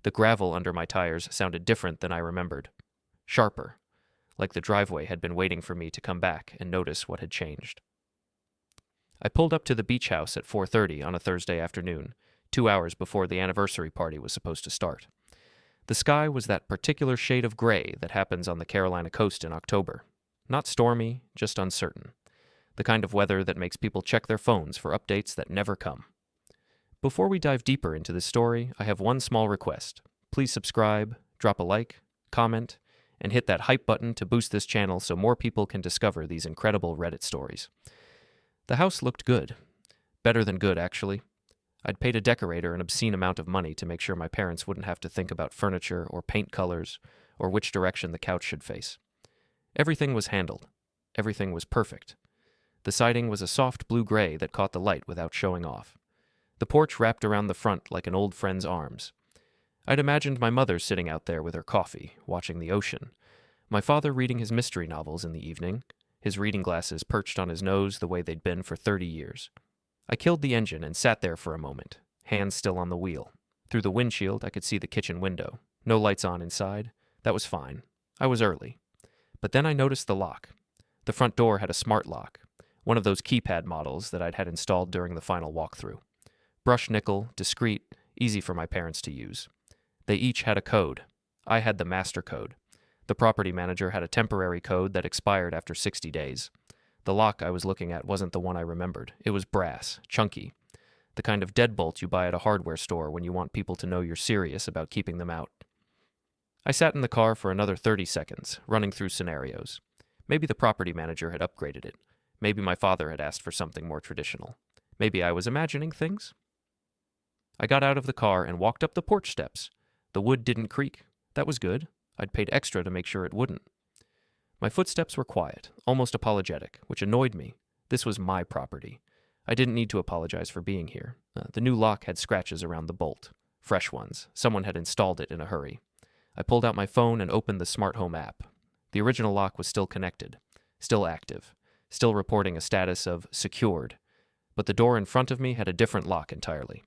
The gravel under my tires sounded different than I remembered. Sharper, like the driveway had been waiting for me to come back and notice what had changed. I pulled up to the beach house at 4:30 on a Thursday afternoon, 2 hours before the anniversary party was supposed to start. The sky was that particular shade of gray that happens on the Carolina coast in October. Not stormy, just uncertain. The kind of weather that makes people check their phones for updates that never come. Before we dive deeper into this story, I have one small request. Please subscribe, drop a like, comment, and hit that hype button to boost this channel so more people can discover these incredible Reddit stories. The house looked good. Better than good, actually. I'd paid a decorator an obscene amount of money to make sure my parents wouldn't have to think about furniture or paint colors or which direction the couch should face. Everything was handled. Everything was perfect. The siding was a soft blue-gray that caught the light without showing off. The porch wrapped around the front like an old friend's arms. I'd imagined my mother sitting out there with her coffee, watching the ocean, my father reading his mystery novels in the evening, his reading glasses perched on his nose the way they'd been for 30 years. I killed the engine and sat there for a moment, hands still on the wheel. Through the windshield, I could see the kitchen window. No lights on inside. That was fine. I was early. But then I noticed the lock. The front door had a smart lock, one of those keypad models that I'd had installed during the final walkthrough. Brushed nickel, discreet, easy for my parents to use. They each had a code. I had the master code. The property manager had a temporary code that expired after 60 days. The lock I was looking at wasn't the one I remembered. It was brass, chunky. The kind of deadbolt you buy at a hardware store when you want people to know you're serious about keeping them out. I sat in the car for another 30 seconds, running through scenarios. Maybe the property manager had upgraded it. Maybe my father had asked for something more traditional. Maybe I was imagining things. I got out of the car and walked up the porch steps. The wood didn't creak. That was good. I'd paid extra to make sure it wouldn't. My footsteps were quiet, almost apologetic, which annoyed me. This was my property. I didn't need to apologize for being here. The new lock had scratches around the bolt. Fresh ones. Someone had installed it in a hurry. I pulled out my phone and opened the smart home app. The original lock was still connected, still active, still reporting a status of secured. But the door in front of me had a different lock entirely.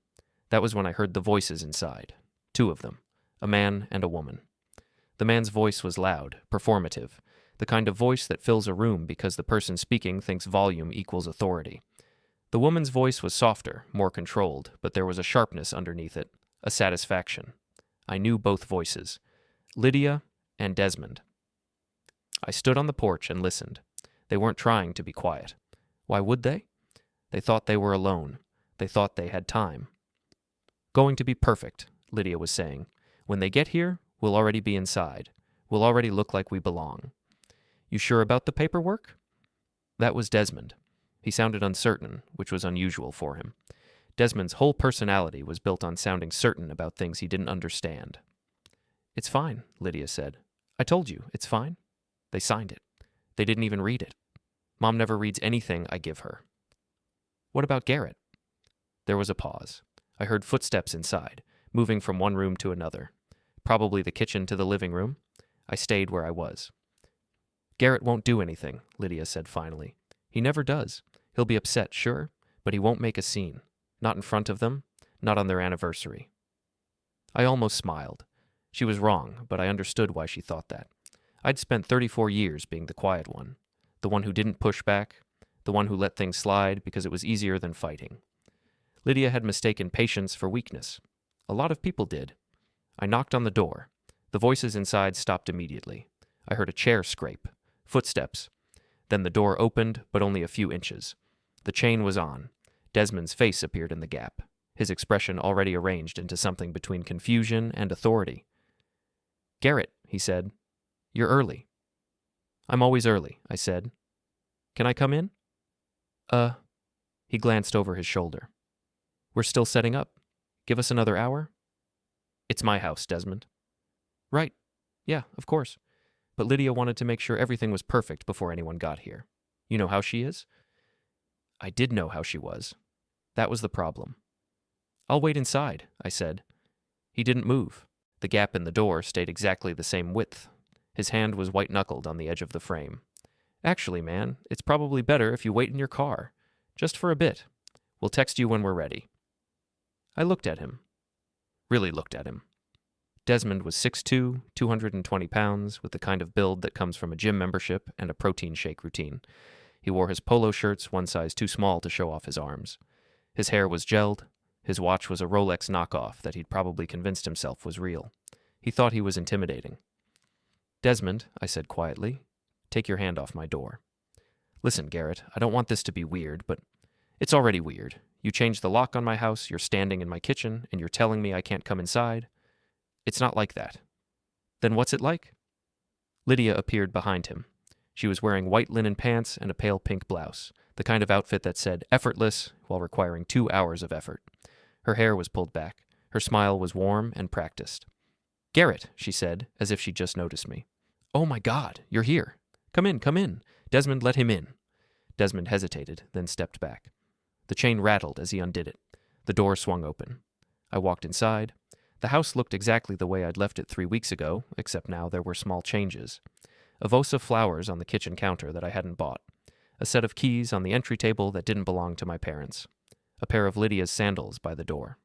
That was when I heard the voices inside. 2 of them. A man and a woman. The man's voice was loud, performative, the kind of voice that fills a room because the person speaking thinks volume equals authority. The woman's voice was softer, more controlled, but there was a sharpness underneath it, a satisfaction. I knew both voices. Lydia and Desmond. I stood on the porch and listened. They weren't trying to be quiet. Why would they? They thought they were alone. They thought they had time. Going to be perfect, Lydia was saying. When they get here, we'll already be inside. We'll already look like we belong. You sure about the paperwork? That was Desmond. He sounded uncertain, which was unusual for him. Desmond's whole personality was built on sounding certain about things he didn't understand. It's fine, Lydia said. I told you, it's fine. They signed it. They didn't even read it. Mom never reads anything I give her. What about Garrett? There was a pause. I heard footsteps inside, moving from one room to another. Probably the kitchen to the living room. I stayed where I was. Garrett won't do anything, Lydia said finally. He never does. He'll be upset, sure, but he won't make a scene. Not in front of them, not on their anniversary. I almost smiled. She was wrong, but I understood why she thought that. I'd spent 34 years being the quiet one, the one who didn't push back, the one who let things slide because it was easier than fighting. Lydia had mistaken patience for weakness. A lot of people did. I knocked on the door. The voices inside stopped immediately. I heard a chair scrape, footsteps. Then the door opened, but only a few inches. The chain was on. Desmond's face appeared in the gap, his expression already arranged into something between confusion and authority. Garrett, he said, you're early. I'm always early, I said. Can I come in? He glanced over his shoulder. We're still setting up. Give us another hour? It's my house, Desmond. Right. Yeah, of course. But Lydia wanted to make sure everything was perfect before anyone got here. You know how she is? I did know how she was. That was the problem. I'll wait inside, I said. He didn't move. The gap in the door stayed exactly the same width. His hand was white-knuckled on the edge of the frame. Actually, man, it's probably better if you wait in your car. Just for a bit. We'll text you when we're ready. I looked at him. Really looked at him. Desmond was 6'2", 220 pounds, with the kind of build that comes from a gym membership and a protein shake routine. He wore his polo shirts one size too small to show off his arms. His hair was gelled. His watch was a Rolex knockoff that he'd probably convinced himself was real. He thought he was intimidating. "Desmond," I said quietly, "take your hand off my door." "Listen, Garrett, I don't want this to be weird, but it's already weird. You changed the lock on my house, you're standing in my kitchen, and you're telling me I can't come inside. It's not like that." "Then what's it like?" Lydia appeared behind him. She was wearing white linen pants and a pale pink blouse, the kind of outfit that said effortless while requiring 2 hours of effort. Her hair was pulled back. Her smile was warm and practiced. "Garrett," she said, as if she'd just noticed me. "Oh my God, you're here. Come in, come in. Desmond, let him in." Desmond hesitated, then stepped back. The chain rattled as he undid it. The door swung open. I walked inside. The house looked exactly the way I'd left it 3 weeks ago, except now there were small changes. A vase of flowers on the kitchen counter that I hadn't bought. A set of keys on the entry table that didn't belong to my parents. A pair of Lydia's sandals by the door.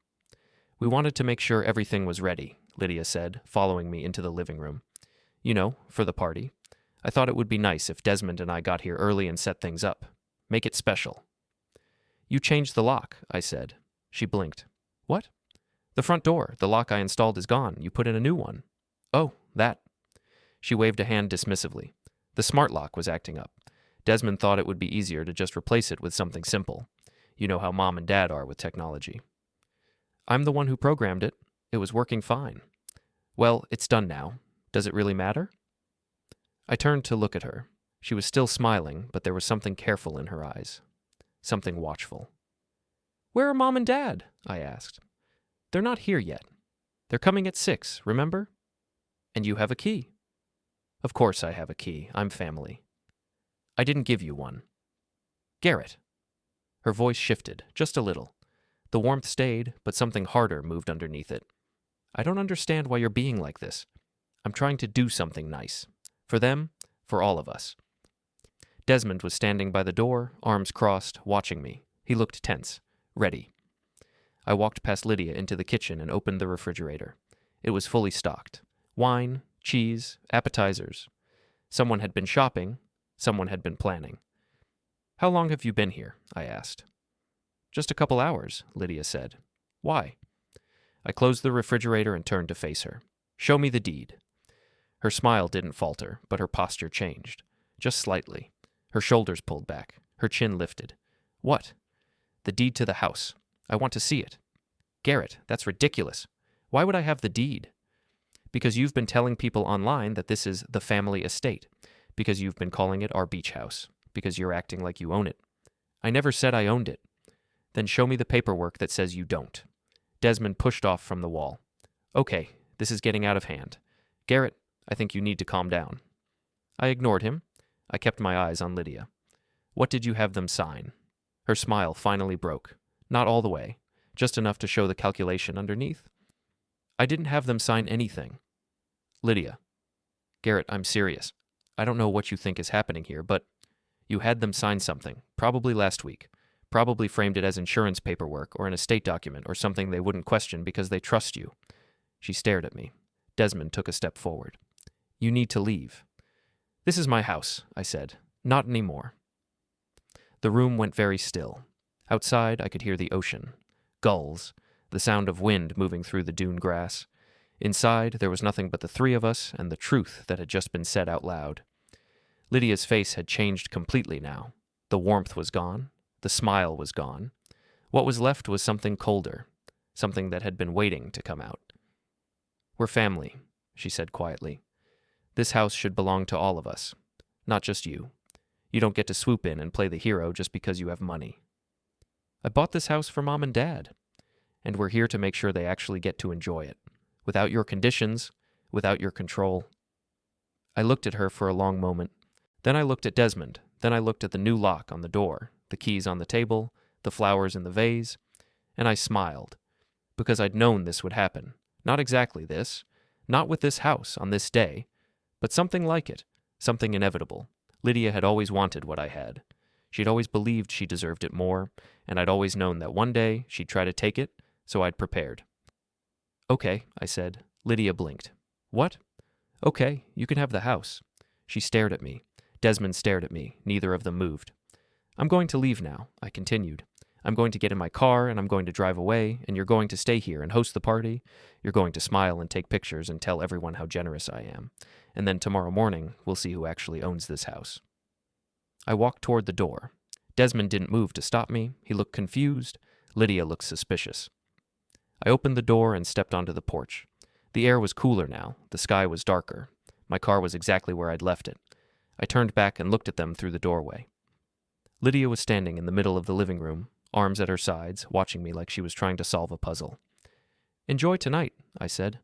"We wanted to make sure everything was ready," Lydia said, following me into the living room. "You know, for the party. I thought it would be nice if Desmond and I got here early and set things up. Make it special." "You changed the lock," I said. She blinked. "What?" "The front door. The lock I installed is gone. You put in a new one." "Oh, that." She waved a hand dismissively. The smart lock was acting up. Desmond thought it would be easier to just replace it with something simple. You know how Mom and Dad are with technology. "I'm the one who programmed it. It was working fine." "Well, it's done now. Does it really matter?" I turned to look at her. She was still smiling, but there was something careful in her eyes. Something watchful. "Where are Mom and Dad?" I asked. "They're not here yet. They're coming at 6, remember? And you have a key." "Of course I have a key. I'm family." "I didn't give you one." "Garrett." Her voice shifted, just a little. The warmth stayed, but something harder moved underneath it. "I don't understand why you're being like this. I'm trying to do something nice. For them, for all of us." Desmond was standing by the door, arms crossed, watching me. He looked tense, ready. I walked past Lydia into the kitchen and opened the refrigerator. It was fully stocked. Wine, cheese, appetizers. Someone had been shopping. Someone had been planning. "How long have you been here?" I asked. "Just a couple hours," Lydia said. "Why?" I closed the refrigerator and turned to face her. "Show me the deed." Her smile didn't falter, but her posture changed. Just slightly. Her shoulders pulled back. Her chin lifted. "What?" "The deed to the house. I want to see it." "Garrett, that's ridiculous. Why would I have the deed?" "Because you've been telling people online that this is the family estate. Because you've been calling it our beach house. Because you're acting like you own it." "I never said I owned it." "Then show me the paperwork that says you don't." Desmond pushed off from the wall. "Okay, this is getting out of hand. Garrett, I think you need to calm down." I ignored him. I kept my eyes on Lydia. "What did you have them sign?" Her smile finally broke. Not all the way, just enough to show the calculation underneath. "I didn't have them sign anything." "Lydia." "Garrett, I'm serious. I don't know what you think is happening here, but you had them sign something, probably last week. Probably framed it as insurance paperwork or an estate document or something they wouldn't question because they trust you." She stared at me. Desmond took a step forward. "You need to leave." "This is my house," I said. "Not anymore." The room went very still. Outside, I could hear the ocean. Gulls. The sound of wind moving through the dune grass. Inside, there was nothing but the three of us and the truth that had just been said out loud. Lydia's face had changed completely now. The warmth was gone. The smile was gone. What was left was something colder. Something that had been waiting to come out. "We're family," she said quietly. "This house should belong to all of us. Not just you. You don't get to swoop in and play the hero just because you have money. I bought this house for Mom and Dad, and we're here to make sure they actually get to enjoy it. Without your conditions, without your control." I looked at her for a long moment. Then I looked at Desmond. Then I looked at the new lock on the door, the keys on the table, the flowers in the vase, and I smiled, because I'd known this would happen. Not exactly this, not with this house on this day, but something like it, something inevitable. Lydia had always wanted what I had. She'd always believed she deserved it more, and I'd always known that one day she'd try to take it, so I'd prepared. "Okay," I said, Lydia blinked. What? Okay, you can have the house. She stared at me. Desmond stared at me. Neither of them moved. I'm going to leave now, I continued. I'm going to get in my car and I'm going to drive away, and you're going to stay here and host the party. You're going to smile and take pictures and tell everyone how generous I am. And then tomorrow morning, we'll see who actually owns this house. I walked toward the door. Desmond didn't move to stop me. He looked confused. Lydia looked suspicious. I opened the door and stepped onto the porch. The air was cooler now. The sky was darker. My car was exactly where I'd left it. I turned back and looked at them through the doorway. Lydia was standing in the middle of the living room, arms at her sides, watching me like she was trying to solve a puzzle. Enjoy tonight, I said.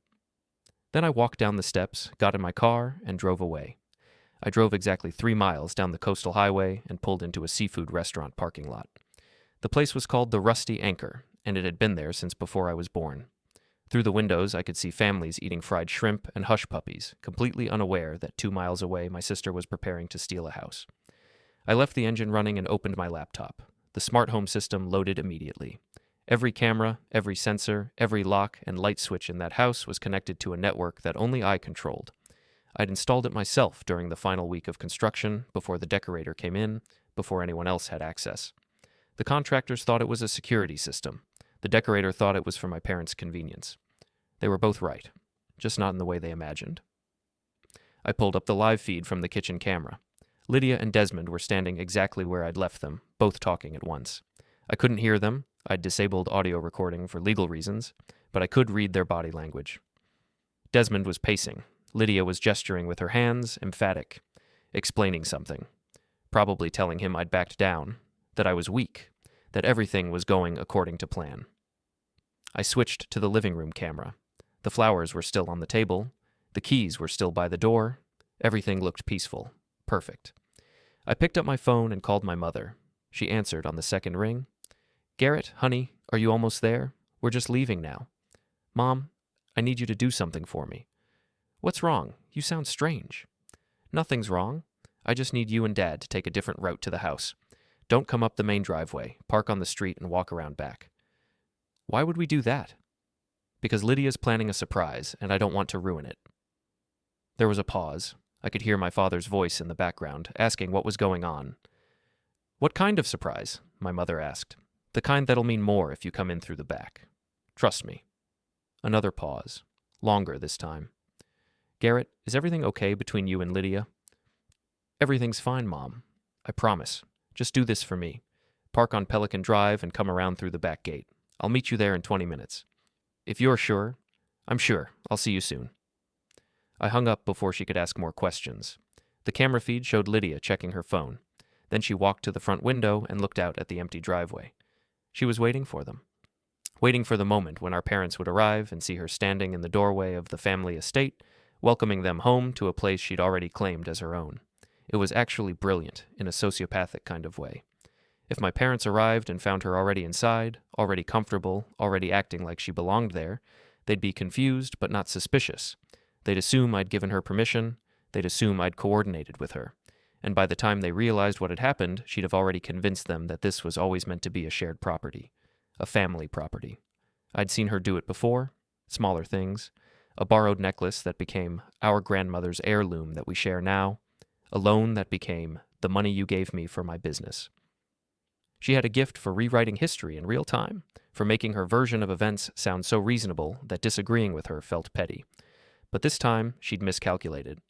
Then I walked down the steps, got in my car, and drove away. I drove exactly 3 miles down the coastal highway and pulled into a seafood restaurant parking lot. The place was called the Rusty Anchor, and it had been there since before I was born. Through the windows, I could see families eating fried shrimp and hush puppies, completely unaware that 2 miles away my sister was preparing to steal a house. I left the engine running and opened my laptop. The smart home system loaded immediately. Every camera, every sensor, every lock and light switch in that house was connected to a network that only I controlled. I'd installed it myself during the final week of construction, before the decorator came in, before anyone else had access. The contractors thought it was a security system. The decorator thought it was for my parents' convenience. They were both right, just not in the way they imagined. I pulled up the live feed from the kitchen camera. Lydia and Desmond were standing exactly where I'd left them, both talking at once. I couldn't hear them. I'd disabled audio recording for legal reasons, but I could read their body language. Desmond was pacing. Lydia was gesturing with her hands, emphatic, explaining something, probably telling him I'd backed down, that I was weak, that everything was going according to plan. I switched to the living room camera. The flowers were still on the table. The keys were still by the door. Everything looked peaceful. Perfect. I picked up my phone and called my mother. She answered on the second ring. Garrett, honey, are you almost there? We're just leaving now. Mom, I need you to do something for me. What's wrong? You sound strange. Nothing's wrong. I just need you and Dad to take a different route to the house. Don't come up the main driveway. Park on the street and walk around back. Why would we do that? Because Lydia's planning a surprise, and I don't want to ruin it. There was a pause. I could hear my father's voice in the background, asking what was going on. What kind of surprise? My mother asked. The kind that'll mean more if you come in through the back. Trust me. Another pause. Longer this time. Garrett, is everything okay between you and Lydia? Everything's fine, Mom. I promise. Just do this for me. Park on Pelican Drive and come around through the back gate. I'll meet you there in 20 minutes. If you're sure, I'm sure. I'll see you soon. I hung up before she could ask more questions. The camera feed showed Lydia checking her phone. Then she walked to the front window and looked out at the empty driveway. She was waiting for them. Waiting for the moment when our parents would arrive and see her standing in the doorway of the family estate, welcoming them home to a place she'd already claimed as her own. It was actually brilliant, in a sociopathic kind of way. If my parents arrived and found her already inside, already comfortable, already acting like she belonged there, they'd be confused but not suspicious. They'd assume I'd given her permission, they'd assume I'd coordinated with her. And by the time they realized what had happened, she'd have already convinced them that this was always meant to be a shared property, a family property. I'd seen her do it before, smaller things, a borrowed necklace that became our grandmother's heirloom that we share now, a loan that became the money you gave me for my business. She had a gift for rewriting history in real time, for making her version of events sound so reasonable that disagreeing with her felt petty. But this time, she'd miscalculated.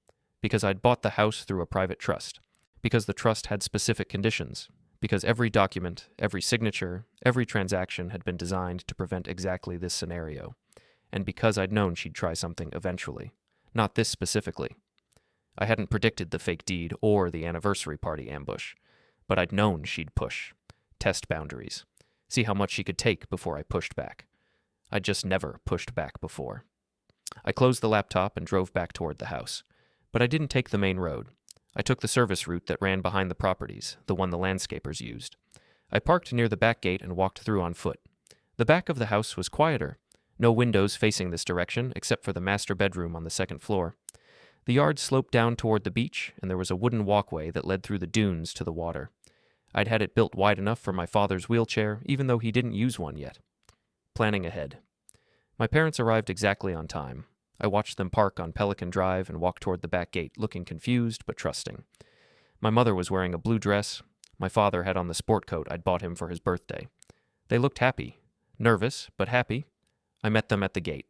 Because I'd bought the house through a private trust. Because the trust had specific conditions. Because every document, every signature, every transaction had been designed to prevent exactly this scenario. And because I'd known she'd try something eventually. Not this specifically. I hadn't predicted the fake deed or the anniversary party ambush. But I'd known she'd push. Test boundaries. See how much she could take before I pushed back. I'd just never pushed back before. I closed the laptop and drove back toward the house. But I didn't take the main road. I took the service route that ran behind the properties, the one the landscapers used. I parked near the back gate and walked through on foot. The back of the house was quieter. No windows facing this direction, except for the master bedroom on the second floor. The yard sloped down toward the beach, and there was a wooden walkway that led through the dunes to the water. I'd had it built wide enough for my father's wheelchair, even though he didn't use one yet. Planning ahead. My parents arrived exactly on time. I watched them park on Pelican Drive and walk toward the back gate, looking confused but trusting. My mother was wearing a blue dress. My father had on the sport coat I'd bought him for his birthday. They looked happy. Nervous, but happy. I met them at the gate.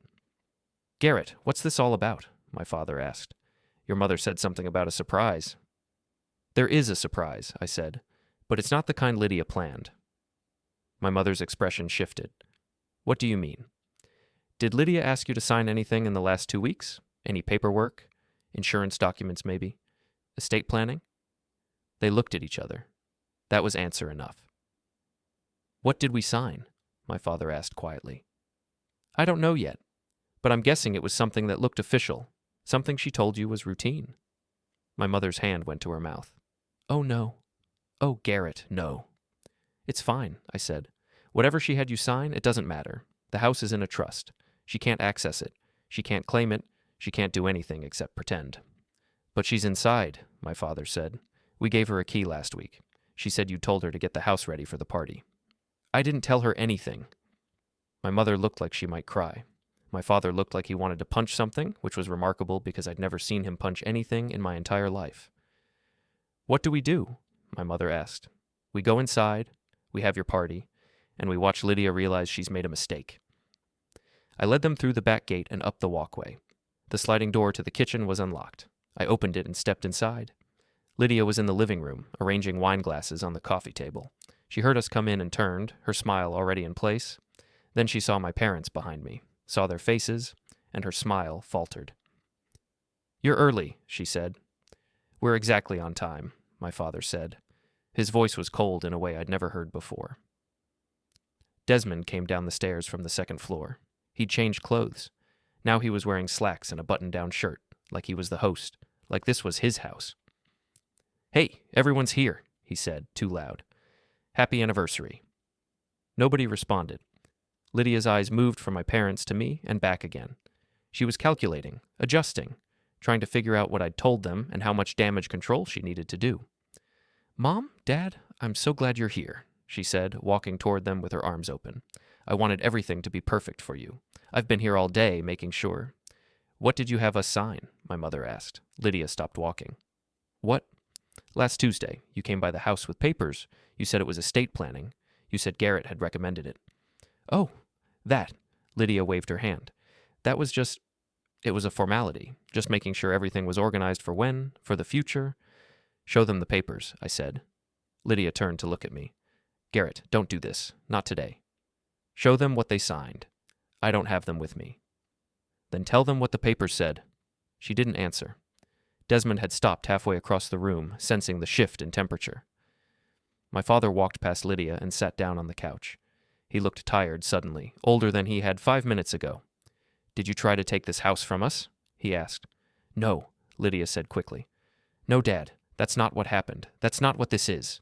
"Garrett, what's this all about?" my father asked. "Your mother said something about a surprise." "There is a surprise," I said, "but it's not the kind Lydia planned." My mother's expression shifted. "What do you mean? Did Lydia ask you to sign anything in the last 2 weeks? Any paperwork? Insurance documents, maybe? Estate planning?" They looked at each other. That was answer enough. "What did we sign?" my father asked quietly. "I don't know yet, but I'm guessing it was something that looked official, something she told you was routine." My mother's hand went to her mouth. "Oh, no. Oh, Garrett, no." "It's fine," I said. "Whatever she had you sign, it doesn't matter. The house is in a trust. She can't access it. She can't claim it. She can't do anything except pretend." "But she's inside," my father said. "We gave her a key last week. She said you told her to get the house ready for the party." "I didn't tell her anything." My mother looked like she might cry. My father looked like he wanted to punch something, which was remarkable because I'd never seen him punch anything in my entire life. "What do we do?" my mother asked. "We go inside, we have your party, and we watch Lydia realize she's made a mistake." I led them through the back gate and up the walkway. The sliding door to the kitchen was unlocked. I opened it and stepped inside. Lydia was in the living room, arranging wine glasses on the coffee table. She heard us come in and turned, her smile already in place. Then she saw my parents behind me, saw their faces, and her smile faltered. "You're early," she said. "We're exactly on time," my father said. His voice was cold in a way I'd never heard before. Desmond came down the stairs from the second floor. He'd changed clothes. Now he was wearing slacks and a button-down shirt, like he was the host, like this was his house. "Hey, everyone's here," he said, too loud. "Happy anniversary." Nobody responded. Lydia's eyes moved from my parents to me and back again. She was calculating, adjusting, trying to figure out what I'd told them and how much damage control she needed to do. "Mom, Dad, I'm so glad you're here," she said, walking toward them with her arms open. "I wanted everything to be perfect for you. I've been here all day making sure." "What did you have us sign?" my mother asked. Lydia stopped walking. "What?" "Last Tuesday, you came by the house with papers. You said it was estate planning. You said Garrett had recommended it." "Oh, that." Lydia waved her hand. "That was just... It was a formality, just making sure everything was organized for the future." "Show them the papers," I said. Lydia turned to look at me. "Garrett, don't do this. Not today. Show them what they signed. I don't have them with me." "Then tell them what the papers said." She didn't answer. Desmond had stopped halfway across the room, sensing the shift in temperature. My father walked past Lydia and sat down on the couch. He looked tired suddenly, older than he had 5 minutes ago. "Did you try to take this house from us?" he asked. "No," Lydia said quickly. "No, Dad, that's not what happened. That's not what this is."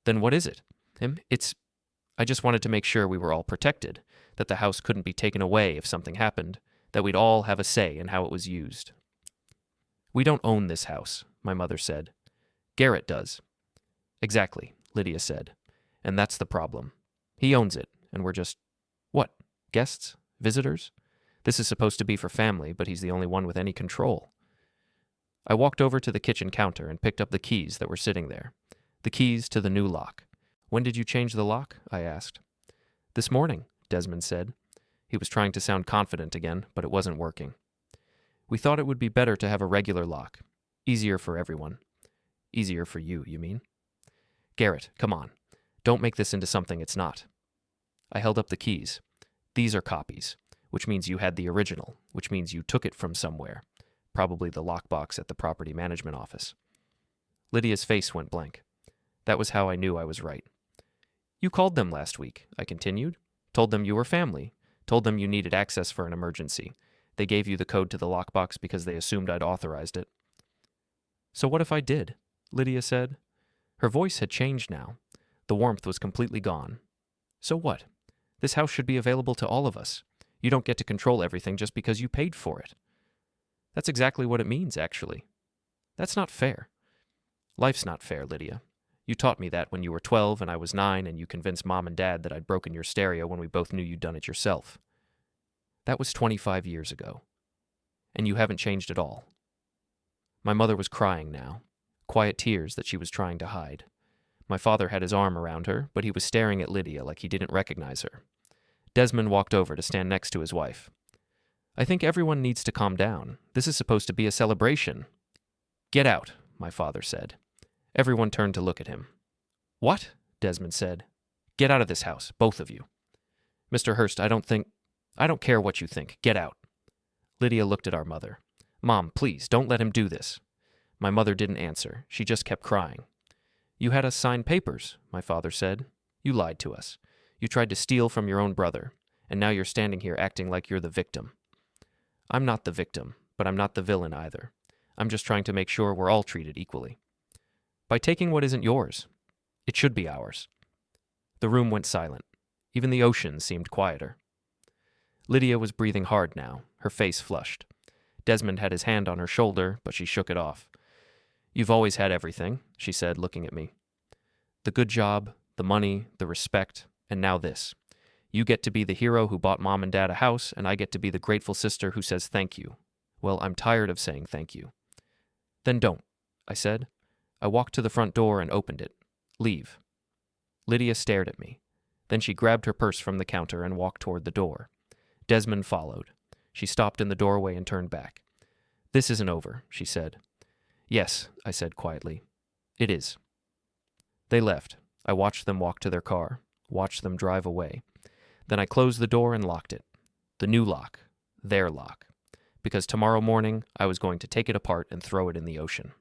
"Then what is it?" I just wanted to make sure we were all protected, that the house couldn't be taken away if something happened, that we'd all have a say in how it was used." "We don't own this house," my mother said. "Garrett does." "Exactly," Lydia said. "And that's the problem. He owns it, and we're just... What? Guests? Visitors? This is supposed to be for family, but he's the only one with any control." I walked over to the kitchen counter and picked up the keys that were sitting there. The keys to the new lock. "When did you change the lock?" I asked. "This morning," Desmond said. He was trying to sound confident again, but it wasn't working. "We thought it would be better to have a regular lock. Easier for everyone." "Easier for you, you mean?" "Garrett, come on. Don't make this into something it's not." I held up the keys. "These are copies, which means you had the original, which means you took it from somewhere, probably the lockbox at the property management office." Lydia's face went blank. That was how I knew I was right. "You called them last week," I continued. "Told them you were family. Told them you needed access for an emergency. They gave you the code to the lockbox because they assumed I'd authorized it." "So what if I did?" Lydia said. Her voice had changed now. The warmth was completely gone. "So what? This house should be available to all of us. You don't get to control everything just because you paid for it." "That's exactly what it means, actually." "That's not fair." "Life's not fair, Lydia. You taught me that when you were 12 and I was 9, and you convinced Mom and Dad that I'd broken your stereo when we both knew you'd done it yourself. That was 25 years ago." and you haven't changed at all." My mother was crying now, quiet tears that she was trying to hide. My father had his arm around her, but he was staring at Lydia like he didn't recognize her. Desmond walked over to stand next to his wife. "I think everyone needs to calm down. This is supposed to be a celebration." "Get out," my father said. Everyone turned to look at him. "What?" Desmond said. "Get out of this house, both of you." "Mr. Hurst, I don't care what you think. Get out." Lydia looked at our mother. "Mom, please, don't let him do this." My mother didn't answer. She just kept crying. "You had us sign papers," my father said. "You lied to us. You tried to steal from your own brother, and now you're standing here acting like you're the victim." "I'm not the victim, but I'm not the villain either. I'm just trying to make sure we're all treated equally. By taking what isn't yours. It should be ours." The room went silent. Even the ocean seemed quieter. Lydia was breathing hard now, her face flushed. Desmond had his hand on her shoulder, but she shook it off. "You've always had everything," she said, looking at me. "The good job, the money, the respect, and now this. You get to be the hero who bought Mom and Dad a house, and I get to be the grateful sister who says thank you. Well, I'm tired of saying thank you." "Then don't," I said. I walked to the front door and opened it. "Leave." Lydia stared at me. Then she grabbed her purse from the counter and walked toward the door. Desmond followed. She stopped in the doorway and turned back. "This isn't over," she said. "Yes," I said quietly. "It is." They left. I watched them walk to their car, watched them drive away. Then I closed the door and locked it. The new lock. Their lock. Because tomorrow morning I was going to take it apart and throw it in the ocean.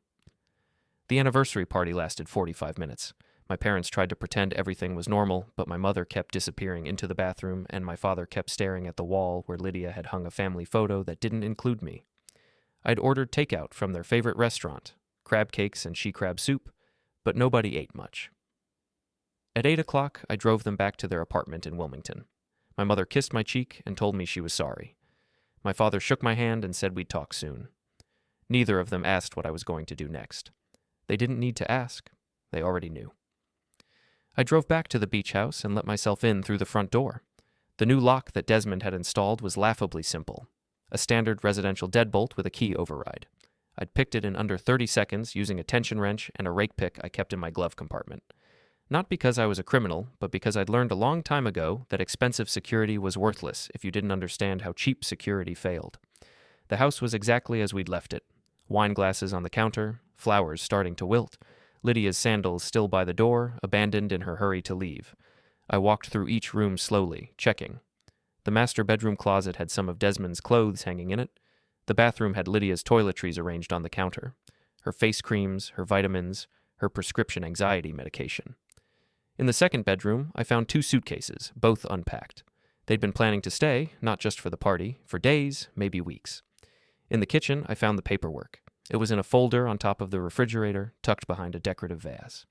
The anniversary party lasted 45 minutes. My parents tried to pretend everything was normal, but my mother kept disappearing into the bathroom, and my father kept staring at the wall where Lydia had hung a family photo that didn't include me. I'd ordered takeout from their favorite restaurant, crab cakes and she-crab soup, but nobody ate much. At 8 o'clock, I drove them back to their apartment in Wilmington. My mother kissed my cheek and told me she was sorry. My father shook my hand and said we'd talk soon. Neither of them asked what I was going to do next. They didn't need to ask. They already knew. I drove back to the beach house and let myself in through the front door. The new lock that Desmond had installed was laughably simple. A standard residential deadbolt with a key override. I'd picked it in under 30 seconds using a tension wrench and a rake pick I kept in my glove compartment. Not because I was a criminal, but because I'd learned a long time ago that expensive security was worthless if you didn't understand how cheap security failed. The house was exactly as we'd left it. Wine glasses on the counter, flowers starting to wilt, Lydia's sandals still by the door, abandoned in her hurry to leave. I walked through each room slowly, checking. The master bedroom closet had some of Desmond's clothes hanging in it. The bathroom had Lydia's toiletries arranged on the counter. Her face creams, her vitamins, her prescription anxiety medication. In the second bedroom, I found 2 suitcases, both unpacked. They'd been planning to stay, not just for the party, for days, maybe weeks. In the kitchen, I found the paperwork. It was in a folder on top of the refrigerator, tucked behind a decorative vase.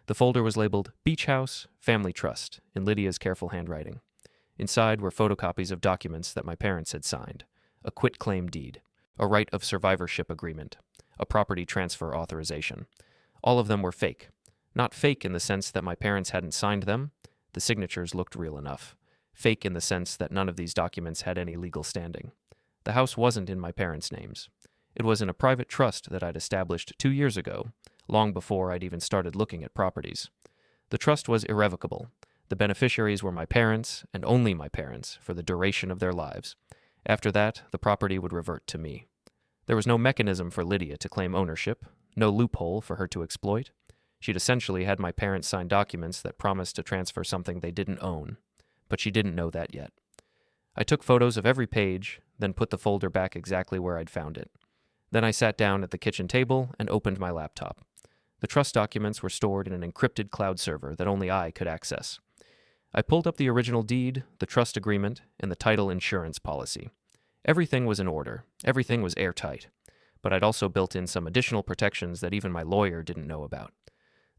The folder was labeled Beach House, Family Trust, in Lydia's careful handwriting. Inside were photocopies of documents that my parents had signed. A quitclaim deed, a right of survivorship agreement, a property transfer authorization. All of them were fake. Not fake in the sense that my parents hadn't signed them. The signatures looked real enough. Fake in the sense that none of these documents had any legal standing. The house wasn't in my parents' names. It was in a private trust that I'd established 2 years ago, long before I'd even started looking at properties. The trust was irrevocable. The beneficiaries were my parents, and only my parents, for the duration of their lives. After that, the property would revert to me. There was no mechanism for Lydia to claim ownership, no loophole for her to exploit. She'd essentially had my parents sign documents that promised to transfer something they didn't own, but she didn't know that yet. I took photos of every page, then put the folder back exactly where I'd found it. Then I sat down at the kitchen table and opened my laptop. The trust documents were stored in an encrypted cloud server that only I could access. I pulled up the original deed, the trust agreement, and the title insurance policy. Everything was in order. Everything was airtight. But I'd also built in some additional protections that even my lawyer didn't know about.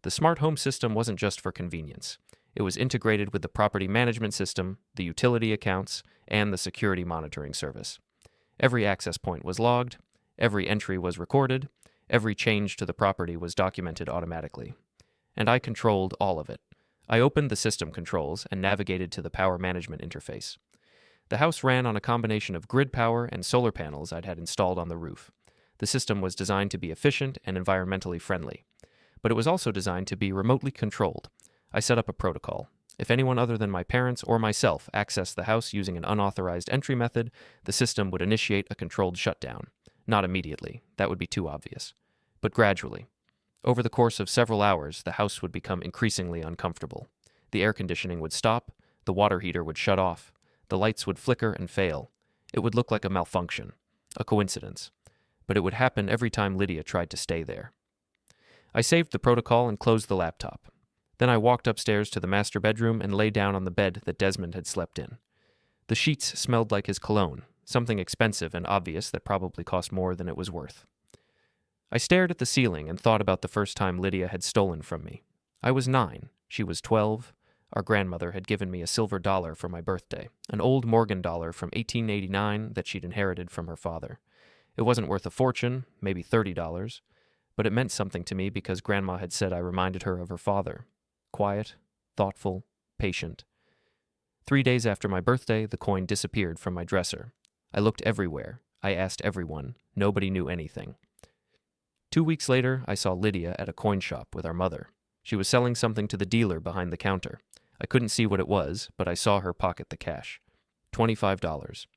The smart home system wasn't just for convenience. It was integrated with the property management system, the utility accounts, and the security monitoring service. Every access point was logged. Every entry was recorded. Every change to the property was documented automatically. And I controlled all of it. I opened the system controls and navigated to the power management interface. The house ran on a combination of grid power and solar panels I'd had installed on the roof. The system was designed to be efficient and environmentally friendly, but it was also designed to be remotely controlled. I set up a protocol. If anyone other than my parents or myself accessed the house using an unauthorized entry method, the system would initiate a controlled shutdown. Not immediately, that would be too obvious, but gradually. Over the course of several hours, the house would become increasingly uncomfortable. The air conditioning would stop, the water heater would shut off, the lights would flicker and fail. It would look like a malfunction, a coincidence, but it would happen every time Lydia tried to stay there. I saved the protocol and closed the laptop. Then I walked upstairs to the master bedroom and lay down on the bed that Desmond had slept in. The sheets smelled like his cologne, something expensive and obvious that probably cost more than it was worth. I stared at the ceiling and thought about the first time Lydia had stolen from me. I was 9, she was 12. Our grandmother had given me a silver dollar for my birthday, an old Morgan dollar from 1889 that she'd inherited from her father. It wasn't worth a fortune, maybe $30, but it meant something to me because Grandma had said I reminded her of her father. Quiet, thoughtful, patient. 3 days after my birthday, the coin disappeared from my dresser. I looked everywhere. I asked everyone. Nobody knew anything. 2 weeks later, I saw Lydia at a coin shop with our mother. She was selling something to the dealer behind the counter. I couldn't see what it was, but I saw her pocket the cash. $25.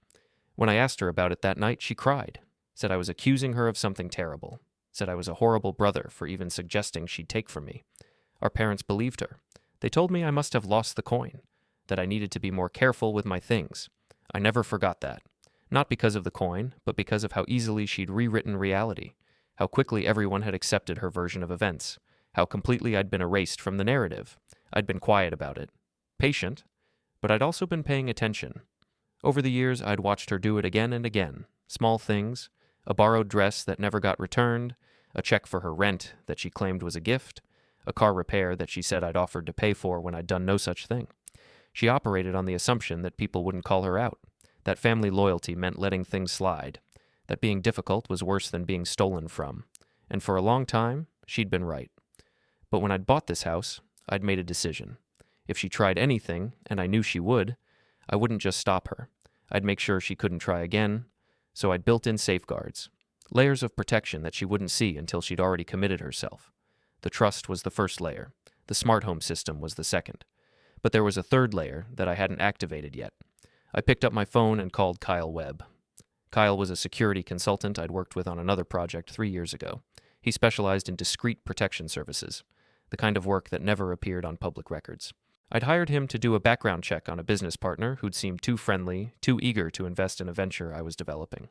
When I asked her about it that night, she cried, said I was accusing her of something terrible, said I was a horrible brother for even suggesting she'd take from me. Our parents believed her. They told me I must have lost the coin, that I needed to be more careful with my things. I never forgot that. Not because of the coin, but because of how easily she'd rewritten reality, how quickly everyone had accepted her version of events, how completely I'd been erased from the narrative. I'd been quiet about it. Patient, but I'd also been paying attention. Over the years, I'd watched her do it again and again. Small things, a borrowed dress that never got returned, a check for her rent that she claimed was a gift, a car repair that she said I'd offered to pay for when I'd done no such thing. She operated on the assumption that people wouldn't call her out, that family loyalty meant letting things slide, that being difficult was worse than being stolen from. And for a long time, she'd been right. But when I'd bought this house, I'd made a decision. If she tried anything, and I knew she would, I wouldn't just stop her. I'd make sure she couldn't try again, so I'd built in safeguards, layers of protection that she wouldn't see until she'd already committed herself. The trust was the first layer. The smart home system was the second. But there was a third layer that I hadn't activated yet. I picked up my phone and called Kyle Webb. Kyle was a security consultant I'd worked with on another project 3 years ago. He specialized in discrete protection services, the kind of work that never appeared on public records. I'd hired him to do a background check on a business partner who'd seemed too friendly, too eager to invest in a venture I was developing.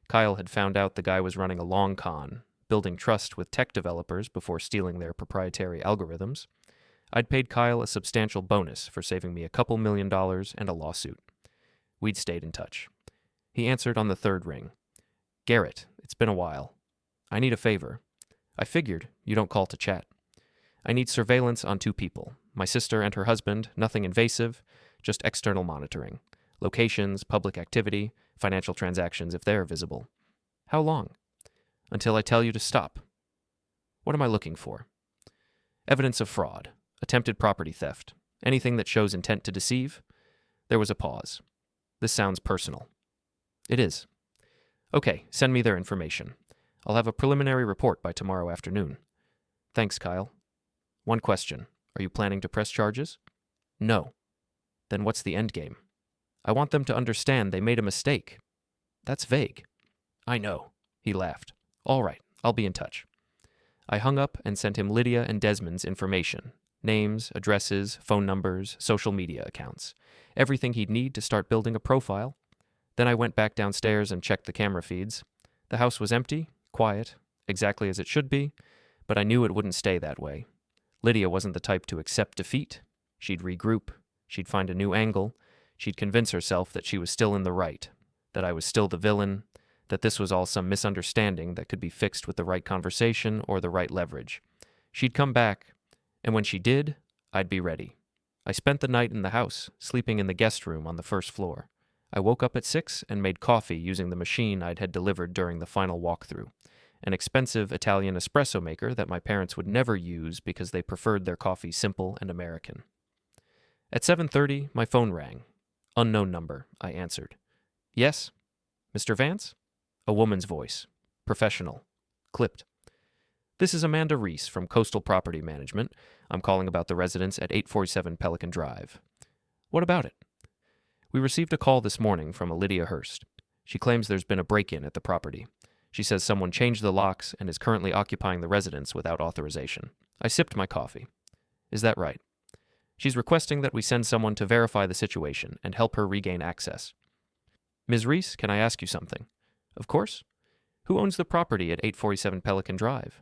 Kyle had found out the guy was running a long con, building trust with tech developers before stealing their proprietary algorithms. I'd paid Kyle a substantial bonus for saving me a couple $1 million and a lawsuit. We'd stayed in touch. He answered on the third ring. "Garrett, it's been a while. I need a favor. I figured you don't call to chat. I need surveillance on 2 people, my sister and her husband, nothing invasive, just external monitoring. Locations, public activity, financial transactions if they're visible. How long? Until I tell you to stop. What am I looking for? Evidence of fraud, attempted property theft, anything that shows intent to deceive?" There was a pause. "This sounds personal." "It is." "Okay, send me their information. I'll have a preliminary report by tomorrow afternoon." "Thanks, Kyle. One question. Are you planning to press charges?" "No." "Then what's the end game?" "I want them to understand they made a mistake." "That's vague." "I know." He laughed. "All right, I'll be in touch." I hung up and sent him Lydia and Desmond's information. Names, addresses, phone numbers, social media accounts. Everything he'd need to start building a profile. Then I went back downstairs and checked the camera feeds. The house was empty, quiet, exactly as it should be, but I knew it wouldn't stay that way. Lydia wasn't the type to accept defeat. She'd regroup. She'd find a new angle. She'd convince herself that she was still in the right, that I was still the villain, that this was all some misunderstanding that could be fixed with the right conversation or the right leverage. She'd come back, and when she did, I'd be ready. I spent the night in the house, sleeping in the guest room on the first floor. I woke up at 6 and made coffee using the machine I'd had delivered during the final walkthrough, an expensive Italian espresso maker that my parents would never use because they preferred their coffee simple and American. At 7:30, my phone rang. Unknown number, I answered. Yes? Mr. Vance? A woman's voice. Professional. Clipped. This is Amanda Reese from Coastal Property Management. I'm calling about the residence at 847 Pelican Drive. What about it? We received a call this morning from a Lydia Hurst. She claims there's been a break-in at the property. She says someone changed the locks and is currently occupying the residence without authorization. I sipped my coffee. Is that right? She's requesting that we send someone to verify the situation and help her regain access. Ms. Reese, can I ask you something? Of course. Who owns the property at 847 Pelican Drive?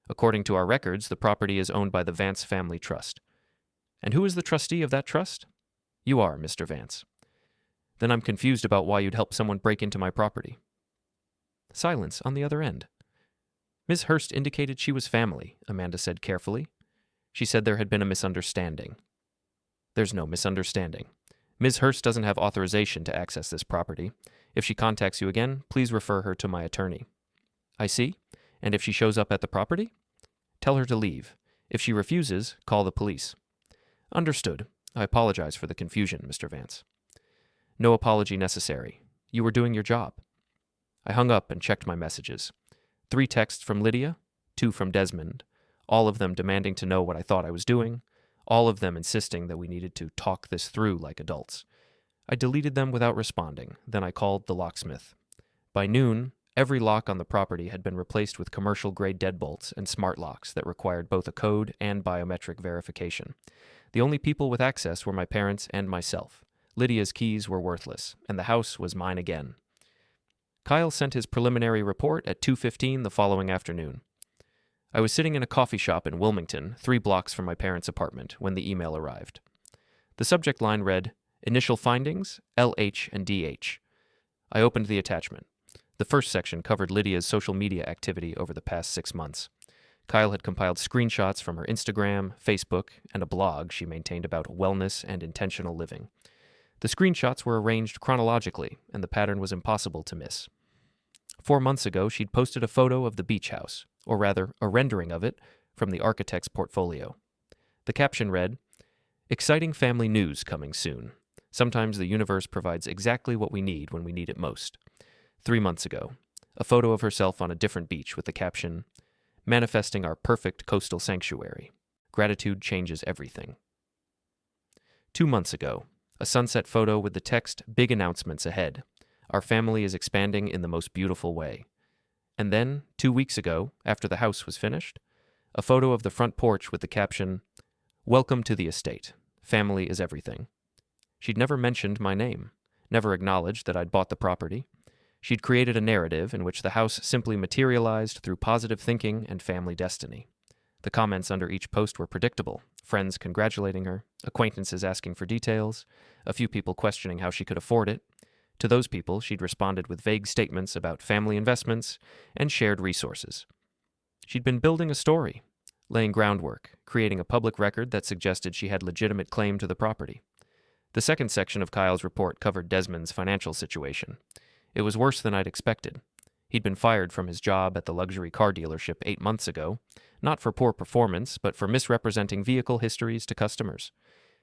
According to our records, the property is owned by the Vance Family Trust. And who is the trustee of that trust? You are, Mr. Vance. Then I'm confused about why you'd help someone break into my property. Silence on the other end. Ms. Hurst indicated she was family, Amanda said carefully. She said there had been a misunderstanding. There's no misunderstanding. Ms. Hurst doesn't have authorization to access this property. If she contacts you again, please refer her to my attorney. I see. And if she shows up at the property? Tell her to leave. If she refuses, call the police. Understood. I apologize for the confusion, Mr. Vance. No apology necessary. You were doing your job. I hung up and checked my messages. 3 texts from Lydia, 2 from Desmond, all of them demanding to know what I thought I was doing, all of them insisting that we needed to talk this through like adults. I deleted them without responding. Then I called the locksmith. By noon, every lock on the property had been replaced with commercial-grade deadbolts and smart locks that required both a code and biometric verification. The only people with access were my parents and myself. Lydia's keys were worthless, and the house was mine again. Kyle sent his preliminary report at 2:15 the following afternoon. I was sitting in a coffee shop in Wilmington, 3 blocks from my parents' apartment, when the email arrived. The subject line read, Initial findings, LH and DH. I opened the attachment. The first section covered Lydia's social media activity over the past 6 months. Kyle had compiled screenshots from her Instagram, Facebook, and a blog she maintained about wellness and intentional living. The screenshots were arranged chronologically, and the pattern was impossible to miss. 4 months ago, she'd posted a photo of the beach house, or rather, a rendering of it, from the architect's portfolio. The caption read, Exciting family news coming soon. Sometimes the universe provides exactly what we need when we need it most. 3 months ago, a photo of herself on a different beach with the caption, Manifesting our perfect coastal sanctuary. Gratitude changes everything. 2 months ago, a sunset photo with the text, Big announcements ahead. Our family is expanding in the most beautiful way. And then, 2 weeks ago, after the house was finished, a photo of the front porch with the caption, Welcome to the estate. Family is everything. She'd never mentioned my name, never acknowledged that I'd bought the property. She'd created a narrative in which the house simply materialized through positive thinking and family destiny. The comments under each post were predictable, friends congratulating her, acquaintances asking for details, a few people questioning how she could afford it. To those people, she'd responded with vague statements about family investments and shared resources. She'd been building a story, laying groundwork, creating a public record that suggested she had legitimate claim to the property. The second section of Kyle's report covered Desmond's financial situation. It was worse than I'd expected. He'd been fired from his job at the luxury car dealership 8 months ago, not for poor performance, but for misrepresenting vehicle histories to customers.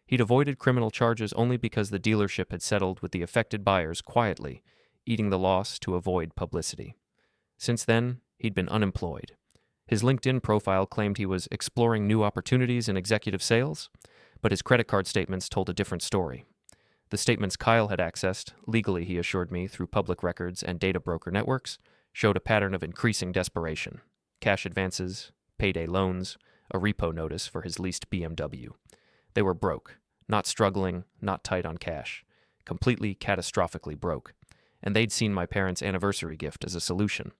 He'd avoided criminal charges only because the dealership had settled with the affected buyers quietly, eating the loss to avoid publicity. Since then, he'd been unemployed. His LinkedIn profile claimed he was exploring new opportunities in executive sales, but his credit card statements told a different story. The statements Kyle had accessed, legally he assured me through public records and data broker networks, showed a pattern of increasing desperation. Cash advances, payday loans, a repo notice for his leased BMW. They were broke, not struggling, not tight on cash, completely catastrophically broke, and they'd seen my parents' anniversary gift as a solution.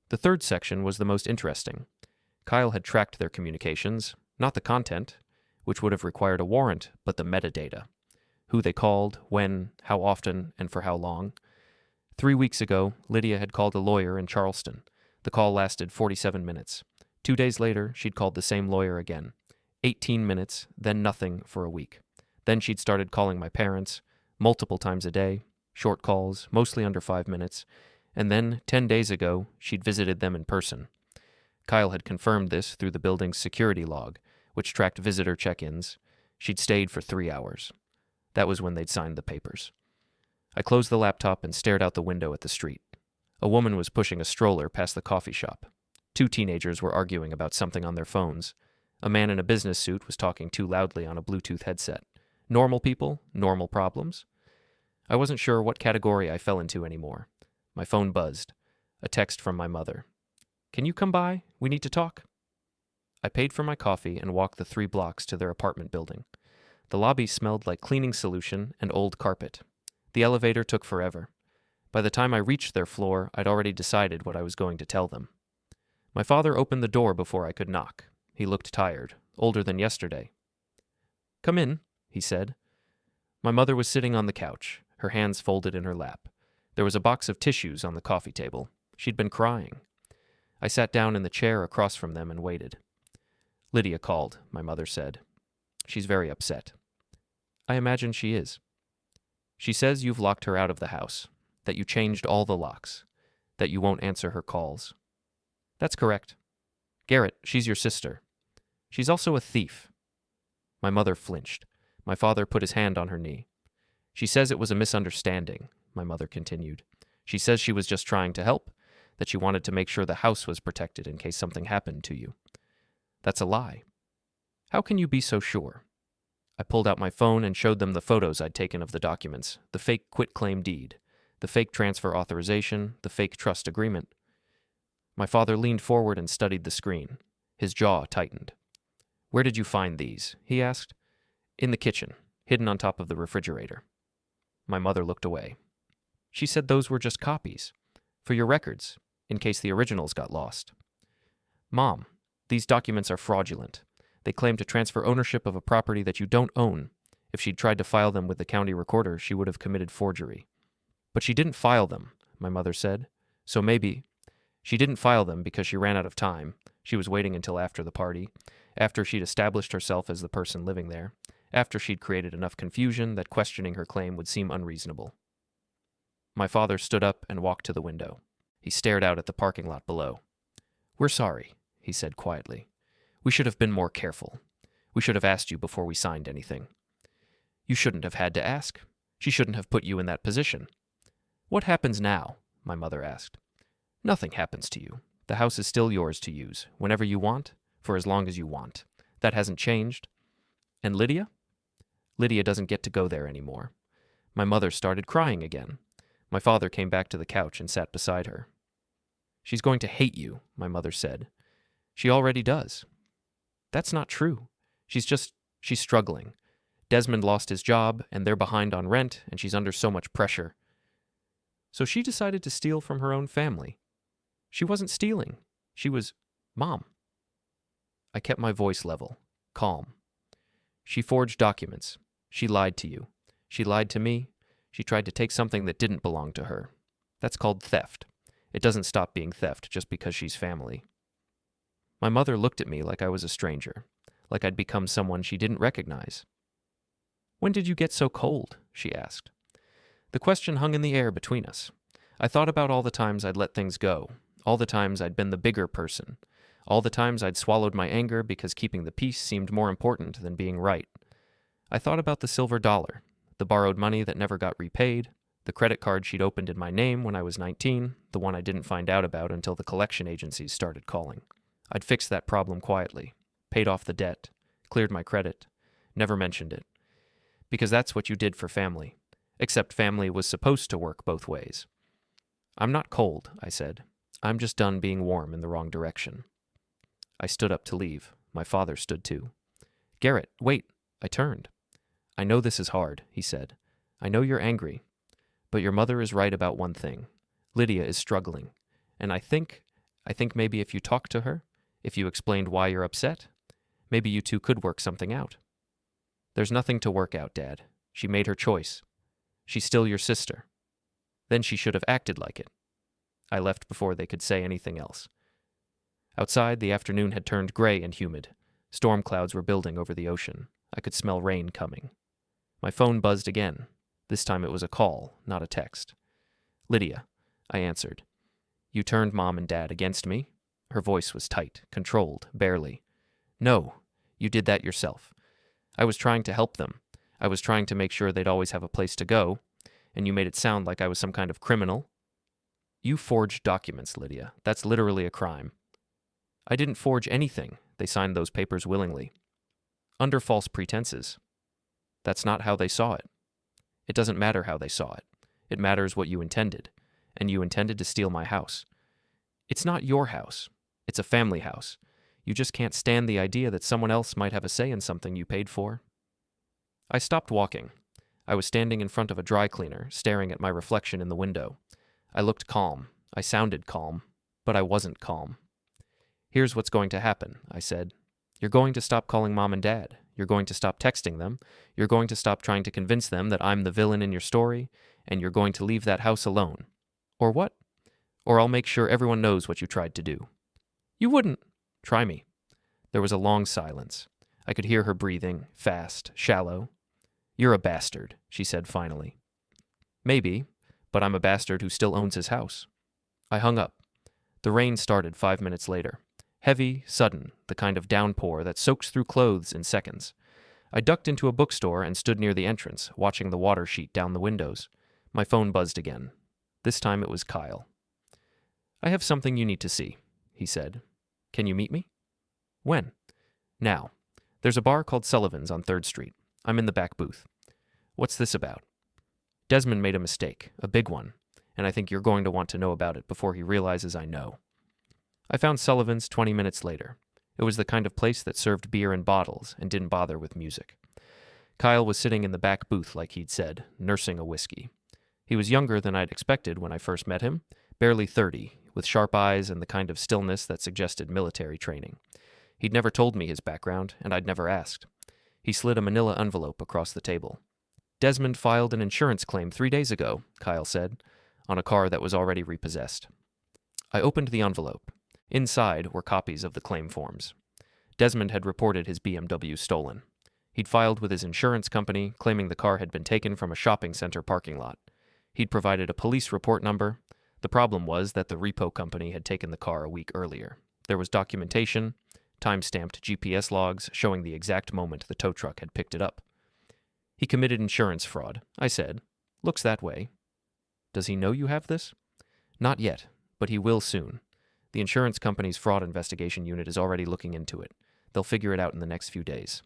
The third section was the most interesting. Kyle had tracked their communications, not the content, which would have required a warrant, but the metadata. Who they called, when, how often, and for how long. 3 weeks ago, Lydia had called a lawyer in Charleston. The call lasted 47 minutes. 2 days later, she'd called the same lawyer again. 18 minutes, then nothing for a week. Then she'd started calling my parents, multiple times a day, short calls, mostly under 5 minutes, and then, 10 days ago, she'd visited them in person. Kyle had confirmed this through the building's security log, which tracked visitor check-ins. She'd stayed for 3 hours. That was when they'd signed the papers. I closed the laptop and stared out the window at the street. A woman was pushing a stroller past the coffee shop. 2 teenagers were arguing about something on their phones. A man in a business suit was talking too loudly on a Bluetooth headset. Normal people, normal problems? I wasn't sure what category I fell into anymore. My phone buzzed. A text from my mother. "Can you come by? We need to talk." I paid for my coffee and walked the 3 blocks to their apartment building. The lobby smelled like cleaning solution and old carpet. The elevator took forever. By the time I reached their floor, I'd already decided what I was going to tell them. My father opened the door before I could knock. He looked tired, older than yesterday. "Come in," he said. My mother was sitting on the couch, her hands folded in her lap. There was a box of tissues on the coffee table. She'd been crying. I sat down in the chair across from them and waited. "Lydia called," my mother said. "She's very upset." "I imagine she is." "She says you've locked her out of the house, that you changed all the locks, that you won't answer her calls." "That's correct." "Garrett, she's your sister. She's also a thief." My mother flinched. My father put his hand on her knee. "She says it was a misunderstanding," my mother continued. "She says she was just trying to help, that she wanted to make sure the house was protected in case something happened to you." "That's a lie." "How can you be so sure?" I pulled out my phone and showed them the photos I'd taken of the documents, the fake quitclaim deed, the fake transfer authorization, the fake trust agreement. My father leaned forward and studied the screen. His jaw tightened. "Where did you find these?" he asked. "In the kitchen, hidden on top of the refrigerator." My mother looked away. "She said those were just copies, for your records, in case the originals got lost." "Mom, these documents are fraudulent. They claim to transfer ownership of a property that you don't own. If she'd tried to file them with the county recorder, she would have committed forgery." "But she didn't file them," my mother said. "So maybe..." "She didn't file them because she ran out of time. She was waiting until after the party, after she'd established herself as the person living there, after she'd created enough confusion that questioning her claim would seem unreasonable." My father stood up and walked to the window. He stared out at the parking lot below. "We're sorry," he said quietly. "We should have been more careful. We should have asked you before we signed anything." "You shouldn't have had to ask. She shouldn't have put you in that position." "What happens now?" my mother asked. "Nothing happens to you. The house is still yours to use, whenever you want, for as long as you want. That hasn't changed." "And Lydia?" "Lydia doesn't get to go there anymore." My mother started crying again. My father came back to the couch and sat beside her. "She's going to hate you," my mother said. "She already does." "That's not true. She's struggling. Desmond lost his job, and they're behind on rent, and she's under so much pressure." "So she decided to steal from her own family." "She wasn't stealing. She was..." "Mom." I kept my voice level, calm. "She forged documents. She lied to you. She lied to me. She tried to take something that didn't belong to her. That's called theft. It doesn't stop being theft just because she's family." My mother looked at me like I was a stranger, like I'd become someone she didn't recognize. "When did you get so cold?" she asked. The question hung in the air between us. I thought about all the times I'd let things go, all the times I'd been the bigger person, all the times I'd swallowed my anger because keeping the peace seemed more important than being right. I thought about the silver dollar, the borrowed money that never got repaid, the credit card she'd opened in my name when I was 19, the one I didn't find out about until the collection agencies started calling. I'd fixed that problem quietly, paid off the debt, cleared my credit, never mentioned it. Because that's what you did for family. Except family was supposed to work both ways. "I'm not cold," I said. "I'm just done being warm in the wrong direction." I stood up to leave. My father stood too. "Garrett, wait." I turned. "I know this is hard," he said. "I know you're angry. But your mother is right about one thing. Lydia is struggling. And I think maybe if you talked to her, if you explained why you're upset, maybe you two could work something out." "There's nothing to work out, Dad. She made her choice. She's still your sister. Then she should have acted like it." I left before they could say anything else. Outside, the afternoon had turned gray and humid. Storm clouds were building over the ocean. I could smell rain coming. My phone buzzed again. This time it was a call, not a text. "Lydia," I answered. "You turned Mom and Dad against me." Her voice was tight, controlled, barely. "No, you did that yourself. I was trying to help them. I was trying to make sure they'd always have a place to go, and you made it sound like I was some kind of criminal. You forged documents, Lydia. That's literally a crime. I didn't forge anything. They signed those papers willingly. Under false pretenses. That's not how they saw it. It doesn't matter how they saw it. It matters what you intended, and you intended to steal my house. It's not your house. It's a family house. You just can't stand the idea that someone else might have a say in something you paid for. I stopped walking. I was standing in front of a dry cleaner, staring at my reflection in the window. I looked calm. I sounded calm, but I wasn't calm. Here's what's going to happen, I said. You're going to stop calling Mom and Dad. You're going to stop texting them. You're going to stop trying to convince them that I'm the villain in your story, and you're going to leave that house alone. Or what? Or I'll make sure everyone knows what you tried to do. You wouldn't. Try me. There was a long silence. I could hear her breathing, fast, shallow. You're a bastard, she said finally. Maybe, but I'm a bastard who still owns his house. I hung up. The rain started 5 minutes later. Heavy, sudden, the kind of downpour that soaks through clothes in seconds. I ducked into a bookstore and stood near the entrance, watching the water sheet down the windows. My phone buzzed again. This time it was Kyle. I have something you need to see, he said. Can you meet me? When? Now. There's a bar called Sullivan's on 3rd Street. I'm in the back booth. What's this about? Desmond made a mistake, a big one, and I think you're going to want to know about it before he realizes I know. I found Sullivan's 20 minutes later. It was the kind of place that served beer in bottles and didn't bother with music. Kyle was sitting in the back booth like he'd said, nursing a whiskey. He was younger than I'd expected when I first met him, barely 30, with sharp eyes and the kind of stillness that suggested military training. He'd never told me his background, and I'd never asked. He slid a manila envelope across the table. Desmond filed an insurance claim 3 days ago, Kyle said, on a car that was already repossessed. I opened the envelope. Inside were copies of the claim forms. Desmond had reported his BMW stolen. He'd filed with his insurance company, claiming the car had been taken from a shopping center parking lot. He'd provided a police report number. The problem was that the repo company had taken the car a week earlier. There was documentation, time-stamped GPS logs showing the exact moment the tow truck had picked it up. He committed insurance fraud, I said. Looks that way. Does he know you have this? Not yet, but he will soon. The insurance company's fraud investigation unit is already looking into it. They'll figure it out in the next few days.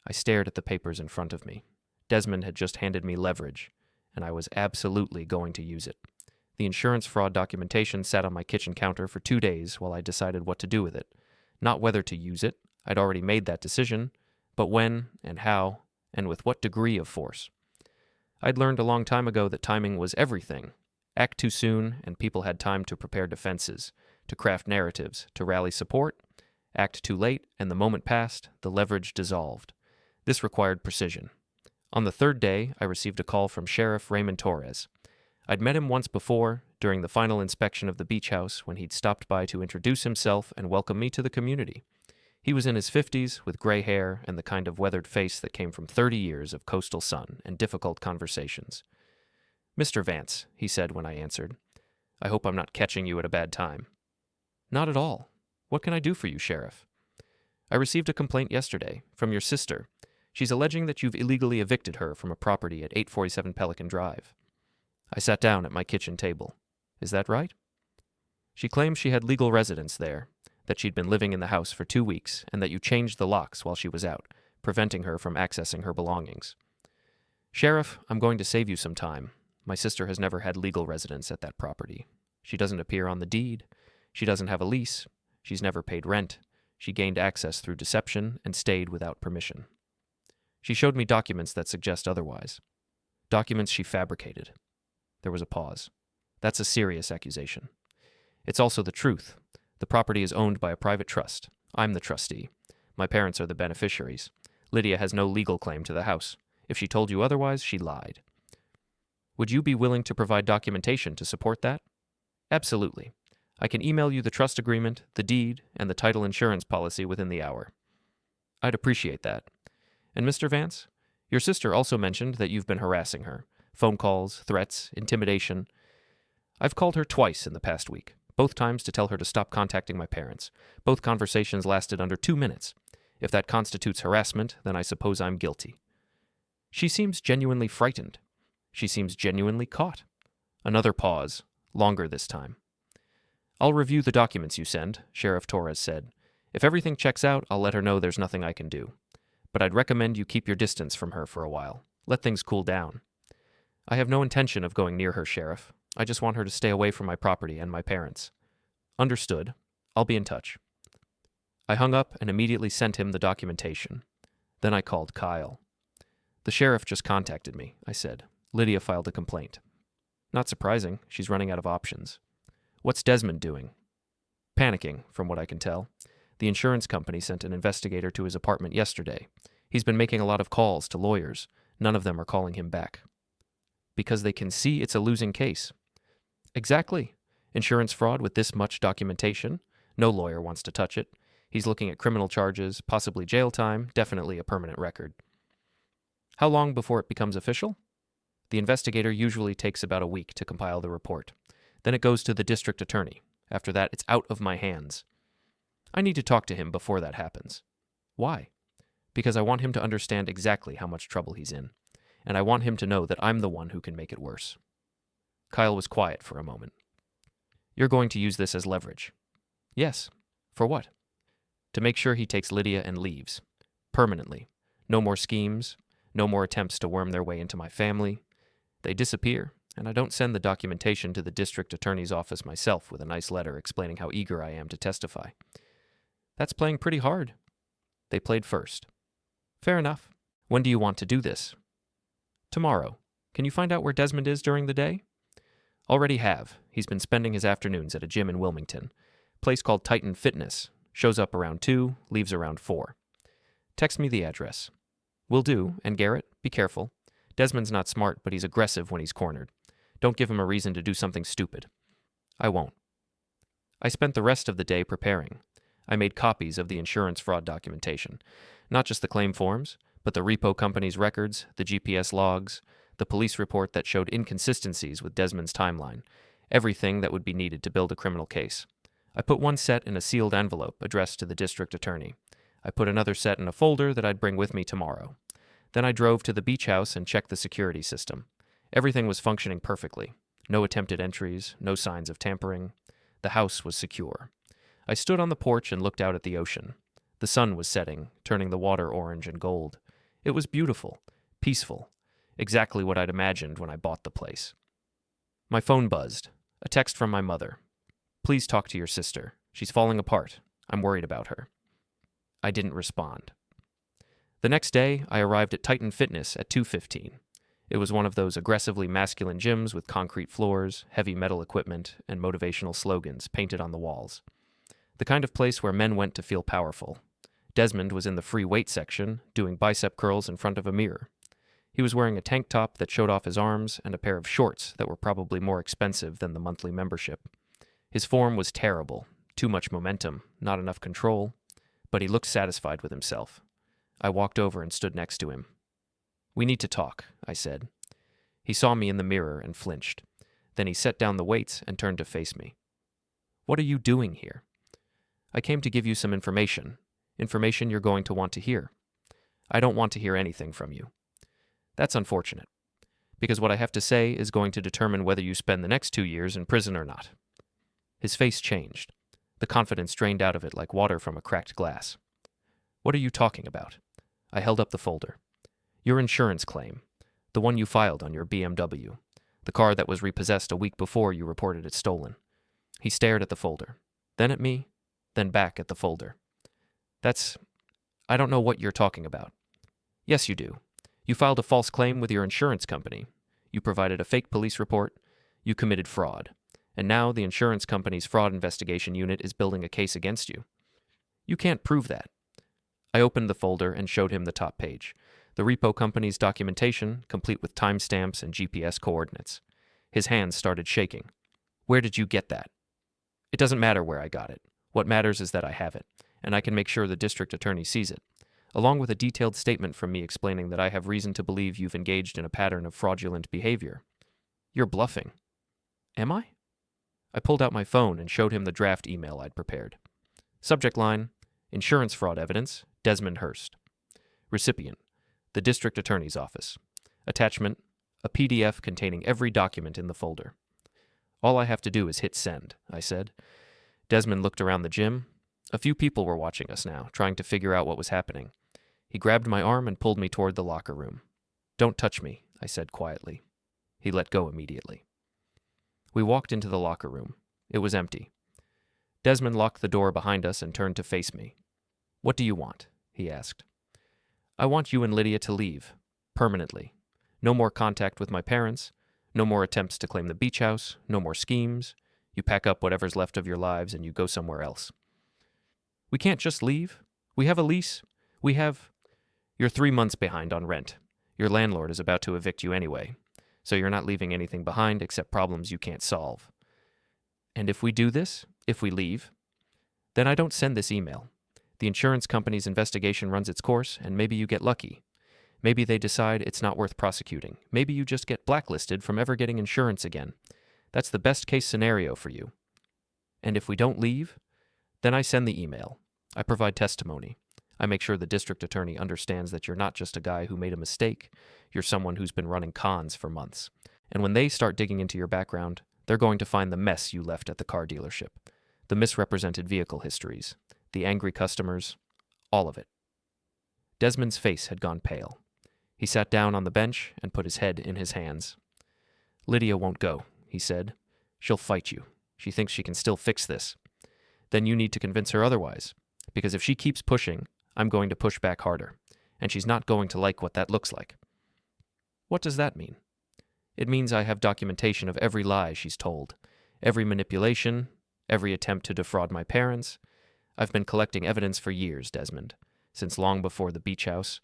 I stared at the papers in front of me. Desmond had just handed me leverage, and I was absolutely going to use it. The insurance fraud documentation sat on my kitchen counter for 2 days while I decided what to do with it. Not whether to use it, I'd already made that decision, but when and how and with what degree of force. I'd learned a long time ago that timing was everything. Act too soon, and people had time to prepare defenses, to craft narratives, to rally support. Act too late, and the moment passed, the leverage dissolved. This required precision. On the 3rd day, I received a call from Sheriff Raymond Torres. I'd met him once before, during the final inspection of the beach house, when he'd stopped by to introduce himself and welcome me to the community. He was in his 50s, with gray hair and the kind of weathered face that came from 30 years of coastal sun and difficult conversations. Mr. Vance, he said when I answered, I hope I'm not catching you at a bad time. Not at all. What can I do for you, Sheriff? I received a complaint yesterday from your sister. She's alleging that you've illegally evicted her from a property at 847 Pelican Drive. I sat down at my kitchen table. Is that right? She claims she had legal residence there, that she'd been living in the house for 2 weeks, and that you changed the locks while she was out, preventing her from accessing her belongings. Sheriff, I'm going to save you some time. My sister has never had legal residence at that property. She doesn't appear on the deed. She doesn't have a lease. She's never paid rent. She gained access through deception and stayed without permission. She showed me documents that suggest otherwise. Documents she fabricated. There was a pause. That's a serious accusation. It's also the truth. The property is owned by a private trust. I'm the trustee. My parents are the beneficiaries. Lydia has no legal claim to the house. If she told you otherwise, she lied. Would you be willing to provide documentation to support that? Absolutely. I can email you the trust agreement, the deed, and the title insurance policy within the hour. I'd appreciate that. And Mr. Vance, your sister also mentioned that you've been harassing her. Phone calls, threats, intimidation. I've called her twice in the past week, both times to tell her to stop contacting my parents. Both conversations lasted under 2 minutes. If that constitutes harassment, then I suppose I'm guilty. She seems genuinely frightened. She seems genuinely caught. Another pause, longer this time. I'll review the documents you send, Sheriff Torres said. If everything checks out, I'll let her know there's nothing I can do. But I'd recommend you keep your distance from her for a while. Let things cool down. I have no intention of going near her, Sheriff. I just want her to stay away from my property and my parents. Understood. I'll be in touch. I hung up and immediately sent him the documentation. Then I called Kyle. The sheriff just contacted me, I said. Lydia filed a complaint. Not surprising. She's running out of options. What's Desmond doing? Panicking, from what I can tell. The insurance company sent an investigator to his apartment yesterday. He's been making a lot of calls to lawyers. None of them are calling him back. Because they can see it's a losing case. Exactly. Insurance fraud with this much documentation. No lawyer wants to touch it. He's looking at criminal charges, possibly jail time, definitely a permanent record. How long before it becomes official? The investigator usually takes about a week to compile the report. Then it goes to the district attorney. After that, it's out of my hands. I need to talk to him before that happens. Why? Because I want him to understand exactly how much trouble he's in, and I want him to know that I'm the one who can make it worse. Kyle was quiet for a moment. You're going to use this as leverage. Yes. For what? To make sure he takes Lydia and leaves. Permanently. No more schemes. No more attempts to worm their way into my family. They disappear, and I don't send the documentation to the district attorney's office myself with a nice letter explaining how eager I am to testify. That's playing pretty hard. They played first. Fair enough. When do you want to do this? Tomorrow. Can you find out where Desmond is during the day? Already have. He's been spending his afternoons at a gym in Wilmington. Place called Titan Fitness. Shows up around 2, leaves around 4. Text me the address. Will do, and Garrett, be careful. Desmond's not smart, but he's aggressive when he's cornered. Don't give him a reason to do something stupid. I won't. I spent the rest of the day preparing. I made copies of the insurance fraud documentation. Not just the claim forms, but the repo company's records, the GPS logs, the police report that showed inconsistencies with Desmond's timeline, everything that would be needed to build a criminal case. I put one set in a sealed envelope addressed to the district attorney. I put another set in a folder that I'd bring with me tomorrow. Then I drove to the beach house and checked the security system. Everything was functioning perfectly. No attempted entries, no signs of tampering. The house was secure. I stood on the porch and looked out at the ocean. The sun was setting, turning the water orange and gold. It was beautiful, peaceful, exactly what I'd imagined when I bought the place. My phone buzzed. A text from my mother. Please talk to your sister. She's falling apart. I'm worried about her. I didn't respond. The next day, I arrived at Titan Fitness at 2:15. It was one of those aggressively masculine gyms with concrete floors, heavy metal equipment, and motivational slogans painted on the walls. The kind of place where men went to feel powerful. Desmond was in the free weight section, doing bicep curls in front of a mirror. He was wearing a tank top that showed off his arms and a pair of shorts that were probably more expensive than the monthly membership. His form was terrible, too much momentum, not enough control, but he looked satisfied with himself. I walked over and stood next to him. We need to talk, I said. He saw me in the mirror and flinched. Then he set down the weights and turned to face me. What are you doing here? I came to give you some information you're going to want to hear. I don't want to hear anything from you. That's unfortunate, because what I have to say is going to determine whether you spend the next 2 years in prison or not. His face changed. The confidence drained out of it like water from a cracked glass. What are you talking about? I held up the folder. Your insurance claim, the one you filed on your BMW, the car that was repossessed a week before you reported it stolen. He stared at the folder, then at me, then back at the folder. I don't know what you're talking about. Yes, you do. You filed a false claim with your insurance company. You provided a fake police report. You committed fraud. And now the insurance company's fraud investigation unit is building a case against you. You can't prove that. I opened the folder and showed him the top page. The repo company's documentation, complete with timestamps and GPS coordinates. His hands started shaking. Where did you get that? It doesn't matter where I got it. What matters is that I have it, and I can make sure the district attorney sees it, along with a detailed statement from me explaining that I have reason to believe you've engaged in a pattern of fraudulent behavior. You're bluffing. Am I? I pulled out my phone and showed him the draft email I'd prepared. Subject line, Insurance fraud evidence, Desmond Hurst. Recipient, the The district attorney's office. Attachment, a PDF containing every document in the folder. All I have to do is hit send, I said. Desmond looked around the gym. A few people were watching us now, trying to figure out what was happening. He grabbed my arm and pulled me toward the locker room. Don't touch me, I said quietly. He let go immediately. We walked into the locker room. It was empty. Desmond locked the door behind us and turned to face me. What do you want? He asked. I want you and Lydia to leave. Permanently. No more contact with my parents. No more attempts to claim the beach house. No more schemes. You pack up whatever's left of your lives and you go somewhere else. We can't just leave. We have a lease. You're 3 months behind on rent. Your landlord is about to evict you anyway, so you're not leaving anything behind except problems you can't solve. And if we do this, if we leave, then I don't send this email. The insurance company's investigation runs its course, and maybe you get lucky. Maybe they decide it's not worth prosecuting. Maybe you just get blacklisted from ever getting insurance again. That's the best case scenario for you. And if we don't leave, then I send the email. I provide testimony. I make sure the district attorney understands that you're not just a guy who made a mistake. You're someone who's been running cons for months. And when they start digging into your background, they're going to find the mess you left at the car dealership, the misrepresented vehicle histories, the angry customers, all of it. Desmond's face had gone pale. He sat down on the bench and put his head in his hands. Lydia won't go, he said. She'll fight you. She thinks she can still fix this. Then you need to convince her otherwise, because if she keeps pushing, I'm going to push back harder, and she's not going to like what that looks like. What does that mean? It means I have documentation of every lie she's told, every manipulation, every attempt to defraud my parents. I've been collecting evidence for years, Desmond, since long before the beach house,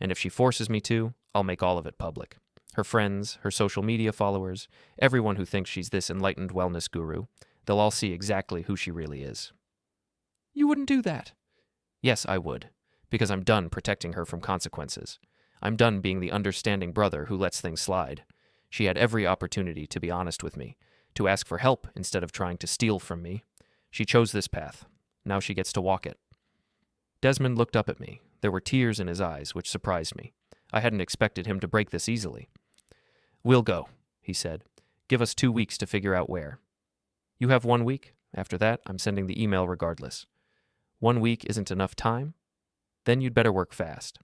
and if she forces me to, I'll make all of it public. Her friends, her social media followers, everyone who thinks she's this enlightened wellness guru, they'll all see exactly who she really is. You wouldn't do that. Yes, I would, because I'm done protecting her from consequences. I'm done being the understanding brother who lets things slide. She had every opportunity to be honest with me, to ask for help instead of trying to steal from me. She chose this path. Now she gets to walk it. Desmond looked up at me. There were tears in his eyes, which surprised me. I hadn't expected him to break this easily. We'll go, he said. Give us 2 weeks to figure out where. You have 1 week. After that, I'm sending the email regardless. 1 week isn't enough time? Then you'd better work fast.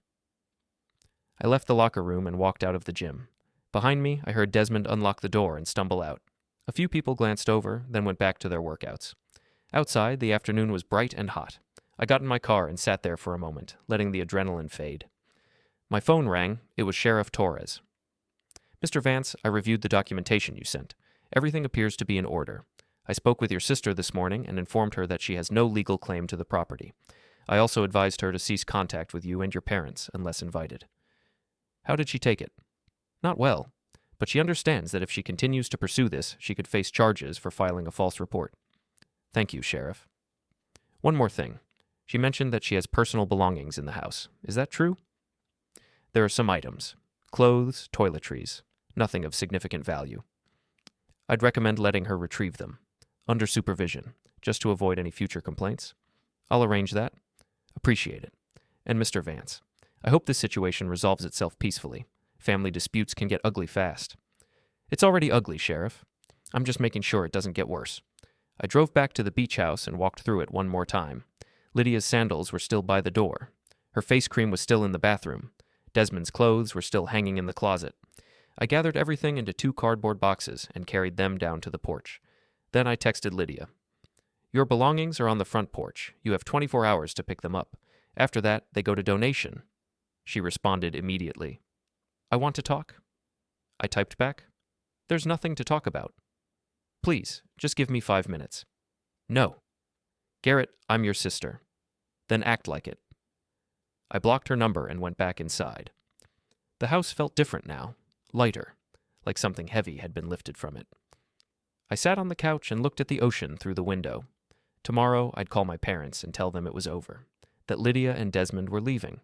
I left the locker room and walked out of the gym. Behind me, I heard Desmond unlock the door and stumble out. A few people glanced over, then went back to their workouts. Outside, the afternoon was bright and hot. I got in my car and sat there for a moment, letting the adrenaline fade. My phone rang. It was Sheriff Torres. Mr. Vance, I reviewed the documentation you sent. Everything appears to be in order. I spoke with your sister this morning and informed her that she has no legal claim to the property. I also advised her to cease contact with you and your parents unless invited. How did she take it? Not well, but she understands that if she continues to pursue this, she could face charges for filing a false report. Thank you, Sheriff. One more thing. She mentioned that she has personal belongings in the house. Is that true? There are some items. Clothes, toiletries. Nothing of significant value. I'd recommend letting her retrieve them. Under supervision, just to avoid any future complaints. I'll arrange that. Appreciate it. And Mr. Vance, I hope this situation resolves itself peacefully. Family disputes can get ugly fast. It's already ugly, Sheriff. I'm just making sure it doesn't get worse. I drove back to the beach house and walked through it one more time. Lydia's sandals were still by the door. Her face cream was still in the bathroom. Desmond's clothes were still hanging in the closet. I gathered everything into 2 cardboard boxes and carried them down to the porch. Then I texted Lydia. Your belongings are on the front porch. You have 24 hours to pick them up. After that, they go to donation. She responded immediately. I want to talk. I typed back. There's nothing to talk about. Please, just give me 5 minutes. No. Garrett, I'm your sister. Then act like it. I blocked her number and went back inside. The house felt different now, lighter, like something heavy had been lifted from it. I sat on the couch and looked at the ocean through the window. Tomorrow, I'd call my parents and tell them it was over, that Lydia and Desmond were leaving,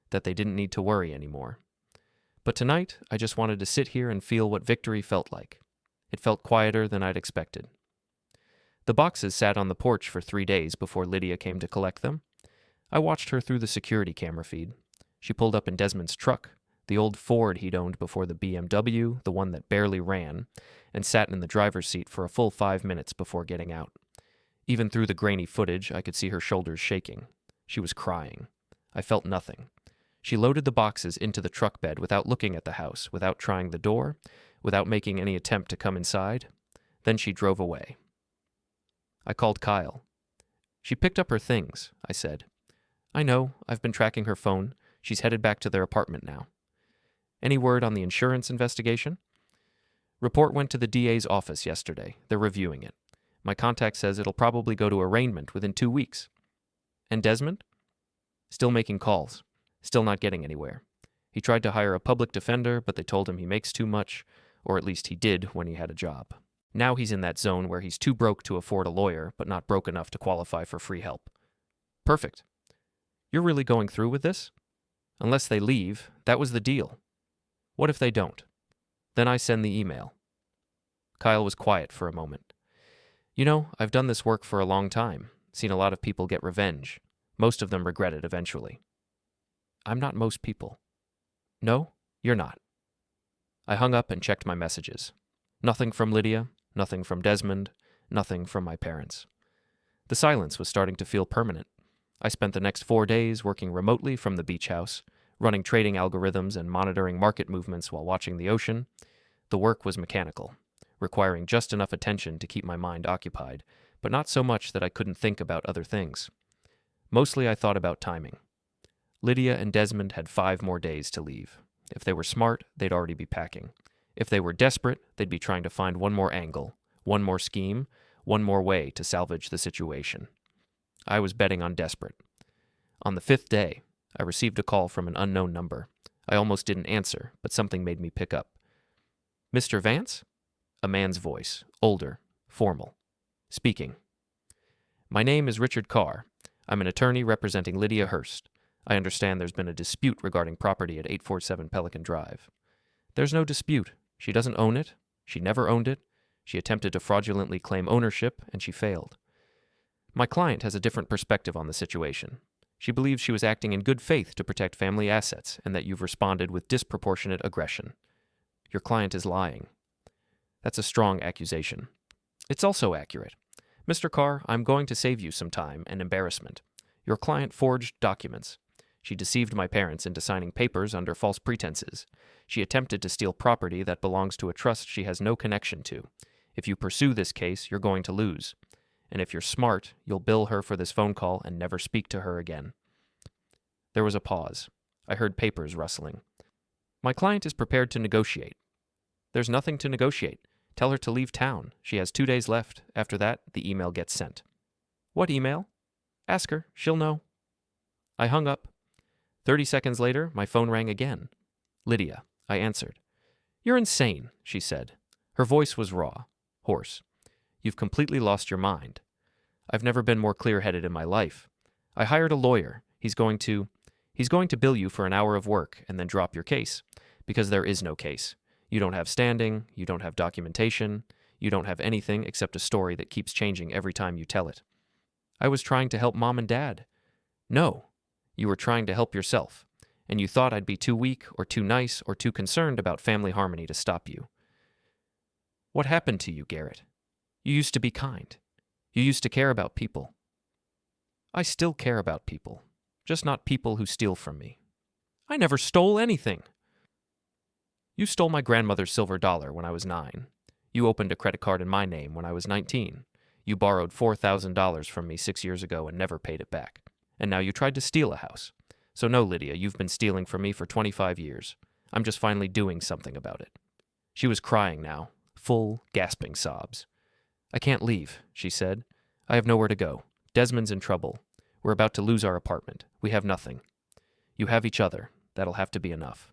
that they didn't need to worry anymore. But tonight, I just wanted to sit here and feel what victory felt like. It felt quieter than I'd expected. The boxes sat on the porch for 3 days before Lydia came to collect them. I watched her through the security camera feed. She pulled up in Desmond's truck, The old Ford he'd owned before the BMW, the one that barely ran, and sat in the driver's seat for a full 5 minutes before getting out. Even through the grainy footage, I could see her shoulders shaking. She was crying. I felt nothing. She loaded the boxes into the truck bed without looking at the house, without trying the door, without making any attempt to come inside. Then she drove away. I called Kyle. She picked up her things, I said. I know, I've been tracking her phone. She's headed back to their apartment now. Any word on the insurance investigation? Report went to the DA's office yesterday. They're reviewing it. My contact says it'll probably go to arraignment within 2 weeks. And Desmond? Still making calls. Still not getting anywhere. He tried to hire a public defender, but they told him he makes too much, or at least he did when he had a job. Now he's in that zone where he's too broke to afford a lawyer, but not broke enough to qualify for free help. Perfect. You're really going through with this? Unless they leave, that was the deal. What if they don't? Then I send the email. Kyle was quiet for a moment. You know, I've done this work for a long time, seen a lot of people get revenge. Most of them regret it eventually. I'm not most people. No, you're not. I hung up and checked my messages. Nothing from Lydia, nothing from Desmond, nothing from my parents. The silence was starting to feel permanent. I spent the next 4 days working remotely from the beach house, running trading algorithms and monitoring market movements while watching the ocean. The work was mechanical, requiring just enough attention to keep my mind occupied, but not so much that I couldn't think about other things. Mostly I thought about timing. Lydia and Desmond had 5 more days to leave. If they were smart, they'd already be packing. If they were desperate, they'd be trying to find one more angle, one more scheme, one more way to salvage the situation. I was betting on desperate. On the 5th day, I received a call from an unknown number. I almost didn't answer, but something made me pick up. Mr. Vance? A man's voice, older, formal. Speaking. My name is Richard Carr. I'm an attorney representing Lydia Hurst. I understand there's been a dispute regarding property at 847 Pelican Drive. There's no dispute. She doesn't own it. She never owned it. She attempted to fraudulently claim ownership, and she failed. My client has a different perspective on the situation. She believes she was acting in good faith to protect family assets and that you've responded with disproportionate aggression. Your client is lying. That's a strong accusation. It's also accurate. Mr. Carr, I'm going to save you some time and embarrassment. Your client forged documents. She deceived my parents into signing papers under false pretenses. She attempted to steal property that belongs to a trust she has no connection to. If you pursue this case, you're going to lose. And if you're smart, you'll bill her for this phone call and never speak to her again. There was a pause. I heard papers rustling. My client is prepared to negotiate. There's nothing to negotiate. Tell her to leave town. She has 2 days left. After that, the email gets sent. What email? Ask her. She'll know. I hung up. 30 seconds later, my phone rang again. Lydia. I answered. You're insane, she said. Her voice was raw, hoarse. You've completely lost your mind. I've never been more clear-headed in my life. I hired a lawyer. He's going to bill you for an hour of work and then drop your case, because there is no case. You don't have standing, you don't have documentation, you don't have anything except a story that keeps changing every time you tell it. I was trying to help Mom and Dad. No, you were trying to help yourself, and you thought I'd be too weak or too nice or too concerned about family harmony to stop you. What happened to you, Garrett? You used to be kind. You used to care about people. I still care about people, just not people who steal from me. I never stole anything. You stole my grandmother's silver dollar when I was 9. You opened a credit card in my name when I was 19. You borrowed $4,000 from me 6 years ago and never paid it back. And now you tried to steal a house. So no, Lydia, you've been stealing from me for 25 years. I'm just finally doing something about it. She was crying now, full, gasping sobs. I can't leave, she said. I have nowhere to go. Desmond's in trouble. We're about to lose our apartment. We have nothing. You have each other. That'll have to be enough.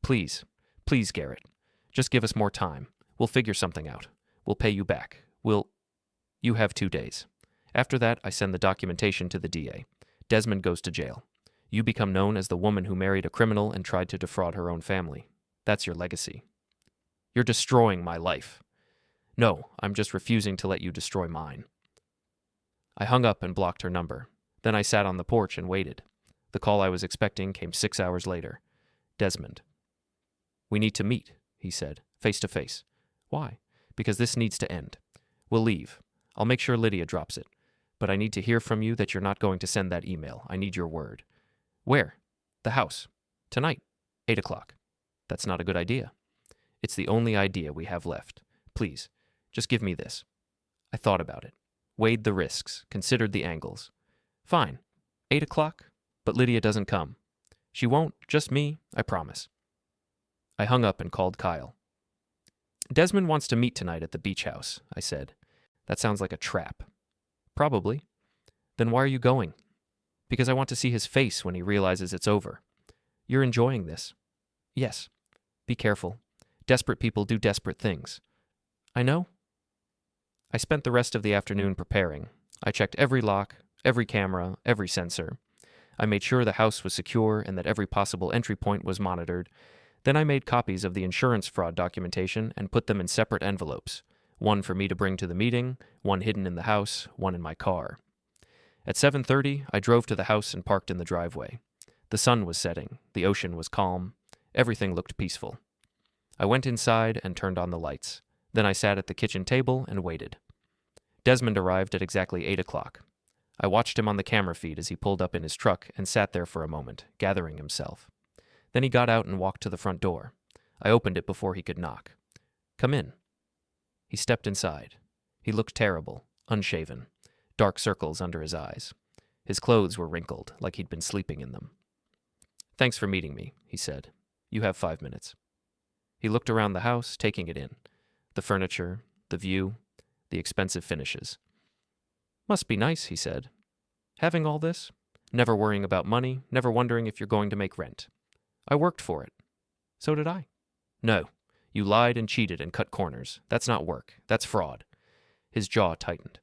Please, please, Garrett. Just give us more time. We'll figure something out. We'll pay you back. You have 2 days. After that, I send the documentation to the DA. Desmond goes to jail. You become known as the woman who married a criminal and tried to defraud her own family. That's your legacy. You're destroying my life. No, I'm just refusing to let you destroy mine. I hung up and blocked her number. Then I sat on the porch and waited. The call I was expecting came 6 hours later. Desmond. We need to meet, he said, face to face. Why? Because this needs to end. We'll leave. I'll make sure Lydia drops it. But I need to hear from you that you're not going to send that email. I need your word. Where? The house. Tonight. 8 o'clock. That's not a good idea. It's the only idea we have left. Please, just give me this. I thought about it. Weighed the risks. Considered the angles. Fine. 8 o'clock? But Lydia doesn't come. She won't. Just me. I promise. I hung up and called Kyle. Desmond wants to meet tonight at the beach house, I said. That sounds like a trap. Probably. Then why are you going? Because I want to see his face when he realizes it's over. You're enjoying this. Yes. Be careful. Desperate people do desperate things. I know. I spent the rest of the afternoon preparing. I checked every lock, every camera, every sensor. I made sure the house was secure and that every possible entry point was monitored. Then I made copies of the insurance fraud documentation and put them in separate envelopes. One for me to bring to the meeting, one hidden in the house, one in my car. At 7:30, I drove to the house and parked in the driveway. The sun was setting, the ocean was calm, everything looked peaceful. I went inside and turned on the lights. Then I sat at the kitchen table and waited. Desmond arrived at exactly 8 o'clock. I watched him on the camera feed as he pulled up in his truck and sat there for a moment, gathering himself. Then he got out and walked to the front door. I opened it before he could knock. Come in. He stepped inside. He looked terrible, unshaven, dark circles under his eyes. His clothes were wrinkled, like he'd been sleeping in them. Thanks for meeting me, he said. You have 5 minutes. He looked around the house, taking it in. The furniture, the view, the expensive finishes. Must be nice, he said. Having all this? Never worrying about money, never wondering if you're going to make rent. I worked for it. So did I. No. You lied and cheated and cut corners. That's not work. That's fraud. His jaw tightened.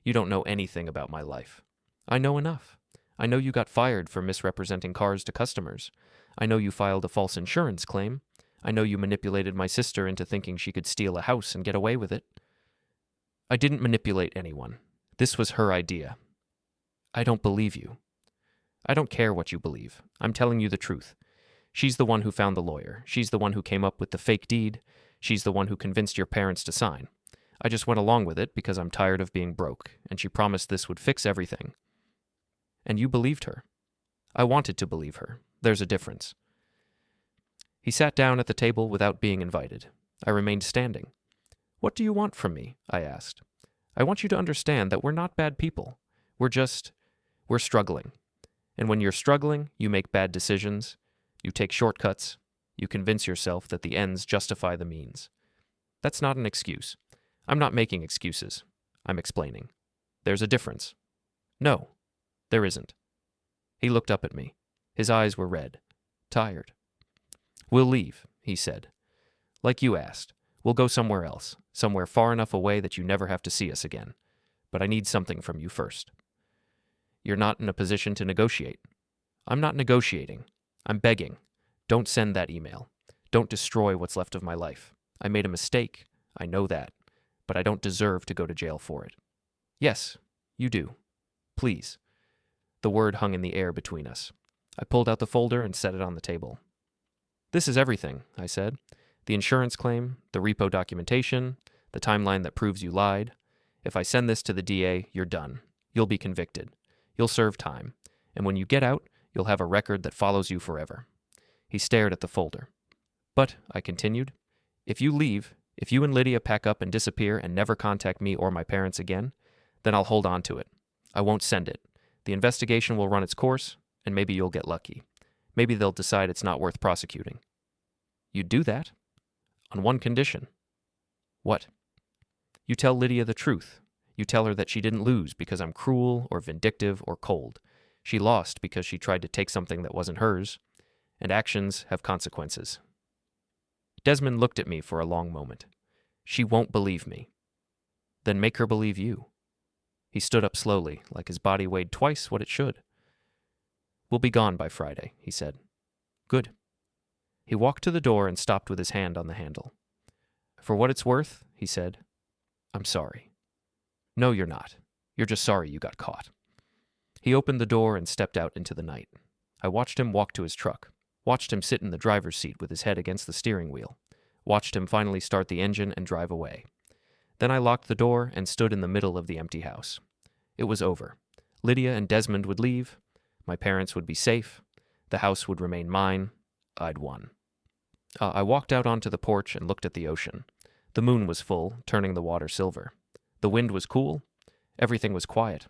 You don't know anything about my life. I know enough. I know you got fired for misrepresenting cars to customers. I know you filed a false insurance claim. I know you manipulated my sister into thinking she could steal a house and get away with it. I didn't manipulate anyone. This was her idea. I don't believe you. I don't care what you believe. I'm telling you the truth. She's the one who found the lawyer. She's the one who came up with the fake deed. She's the one who convinced your parents to sign. I just went along with it because I'm tired of being broke, and she promised this would fix everything. And you believed her. I wanted to believe her. There's a difference. He sat down at the table without being invited. I remained standing. What do you want from me? I asked. I want you to understand that we're not bad people. We're struggling. And when you're struggling, you make bad decisions. You take shortcuts. You convince yourself that the ends justify the means. That's not an excuse. I'm not making excuses. I'm explaining. There's a difference. No, there isn't. He looked up at me. His eyes were red, tired. We'll leave, he said. Like you asked. We'll go somewhere else, somewhere far enough away that you never have to see us again. But I need something from you first. You're not in a position to negotiate. I'm not negotiating. I'm begging. Don't send that email. Don't destroy what's left of my life. I made a mistake. I know that. But I don't deserve to go to jail for it. Yes, you do. Please. The word hung in the air between us. I pulled out the folder and set it on the table. This is everything, I said. The insurance claim, the repo documentation, the timeline that proves you lied. If I send this to the DA, you're done. You'll be convicted. You'll serve time. And when you get out, you'll have a record that follows you forever. He stared at the folder. But, I continued, if you leave, if you and Lydia pack up and disappear and never contact me or my parents again, then I'll hold on to it. I won't send it. The investigation will run its course, and maybe you'll get lucky. Maybe they'll decide it's not worth prosecuting. You'd do that? On one condition. What? You tell Lydia the truth. You tell her that she didn't lose because I'm cruel or vindictive or cold. She lost because she tried to take something that wasn't hers, and actions have consequences. Desmond looked at me for a long moment. She won't believe me. Then make her believe you. He stood up slowly, like his body weighed twice what it should. We'll be gone by Friday, he said. Good. He walked to the door and stopped with his hand on the handle. For what it's worth, he said, I'm sorry. No, you're not. You're just sorry you got caught. He opened the door and stepped out into the night. I watched him walk to his truck. Watched him sit in the driver's seat with his head against the steering wheel. Watched him finally start the engine and drive away. Then I locked the door and stood in the middle of the empty house. It was over. Lydia and Desmond would leave. My parents would be safe. The house would remain mine. I'd won. I walked out onto the porch and looked at the ocean. The moon was full, turning the water silver. The wind was cool. Everything was quiet.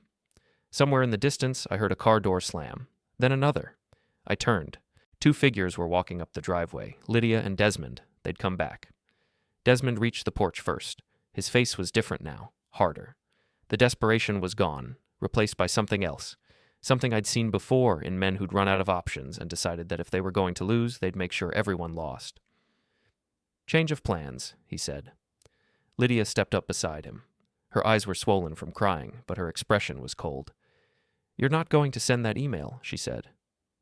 Somewhere in the distance, I heard a car door slam. Then another. I turned. 2 figures were walking up the driveway, Lydia and Desmond. They'd come back. Desmond reached the porch first. His face was different now, harder. The desperation was gone, replaced by something else. Something I'd seen before in men who'd run out of options and decided that if they were going to lose, they'd make sure everyone lost. "Change of plans," he said. Lydia stepped up beside him. Her eyes were swollen from crying, but her expression was cold. "You're not going to send that email," she said.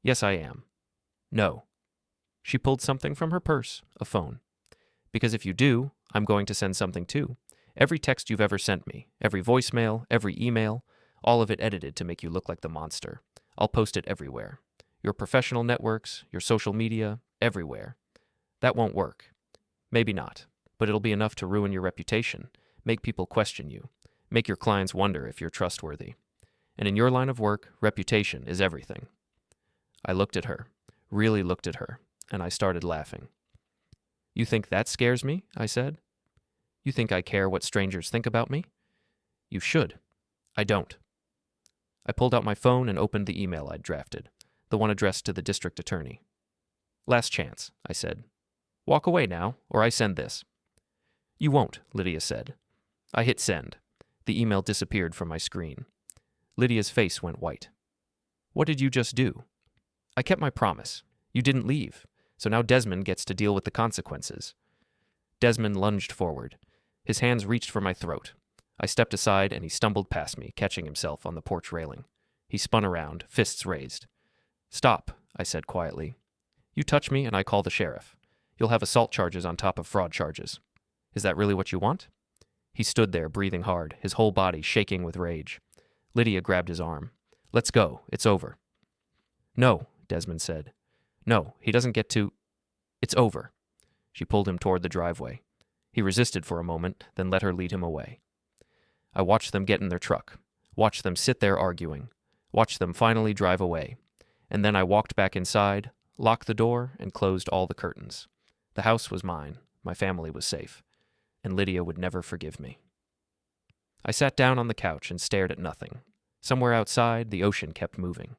"Yes, I am." "No." She pulled something from her purse, a phone. "Because if you do, I'm going to send something too. Every text you've ever sent me, every voicemail, every email, all of it edited to make you look like the monster. I'll post it everywhere. Your professional networks, your social media, everywhere. That won't work. Maybe not, but it'll be enough to ruin your reputation, make people question you, make your clients wonder if you're trustworthy. And in your line of work, reputation is everything." I looked at her, really looked at her, and I started laughing. "You think that scares me?" I said. "You think I care what strangers think about me? You should. I don't." I pulled out my phone and opened the email I'd drafted, the one addressed to the district attorney. "Last chance," I said. "Walk away now, or I send this." "You won't," Lydia said. I hit send. The email disappeared from my screen. Lydia's face went white. "What did you just do?" "I kept my promise. You didn't leave, so now Desmond gets to deal with the consequences." Desmond lunged forward. His hands reached for my throat. I stepped aside and he stumbled past me, catching himself on the porch railing. He spun around, fists raised. "Stop," I said quietly. "You touch me and I call the sheriff. You'll have assault charges on top of fraud charges. Is that really what you want?" He stood there, breathing hard, his whole body shaking with rage. Lydia grabbed his arm. "Let's go. It's over." "No," Desmond said. "No, he doesn't get to... It's over." She pulled him toward the driveway. He resisted for a moment, then let her lead him away. I watched them get in their truck, watched them sit there arguing, watched them finally drive away, and then I walked back inside, locked the door, and closed all the curtains. The house was mine, my family was safe, and Lydia would never forgive me. I sat down on the couch and stared at nothing. Somewhere outside, the ocean kept moving.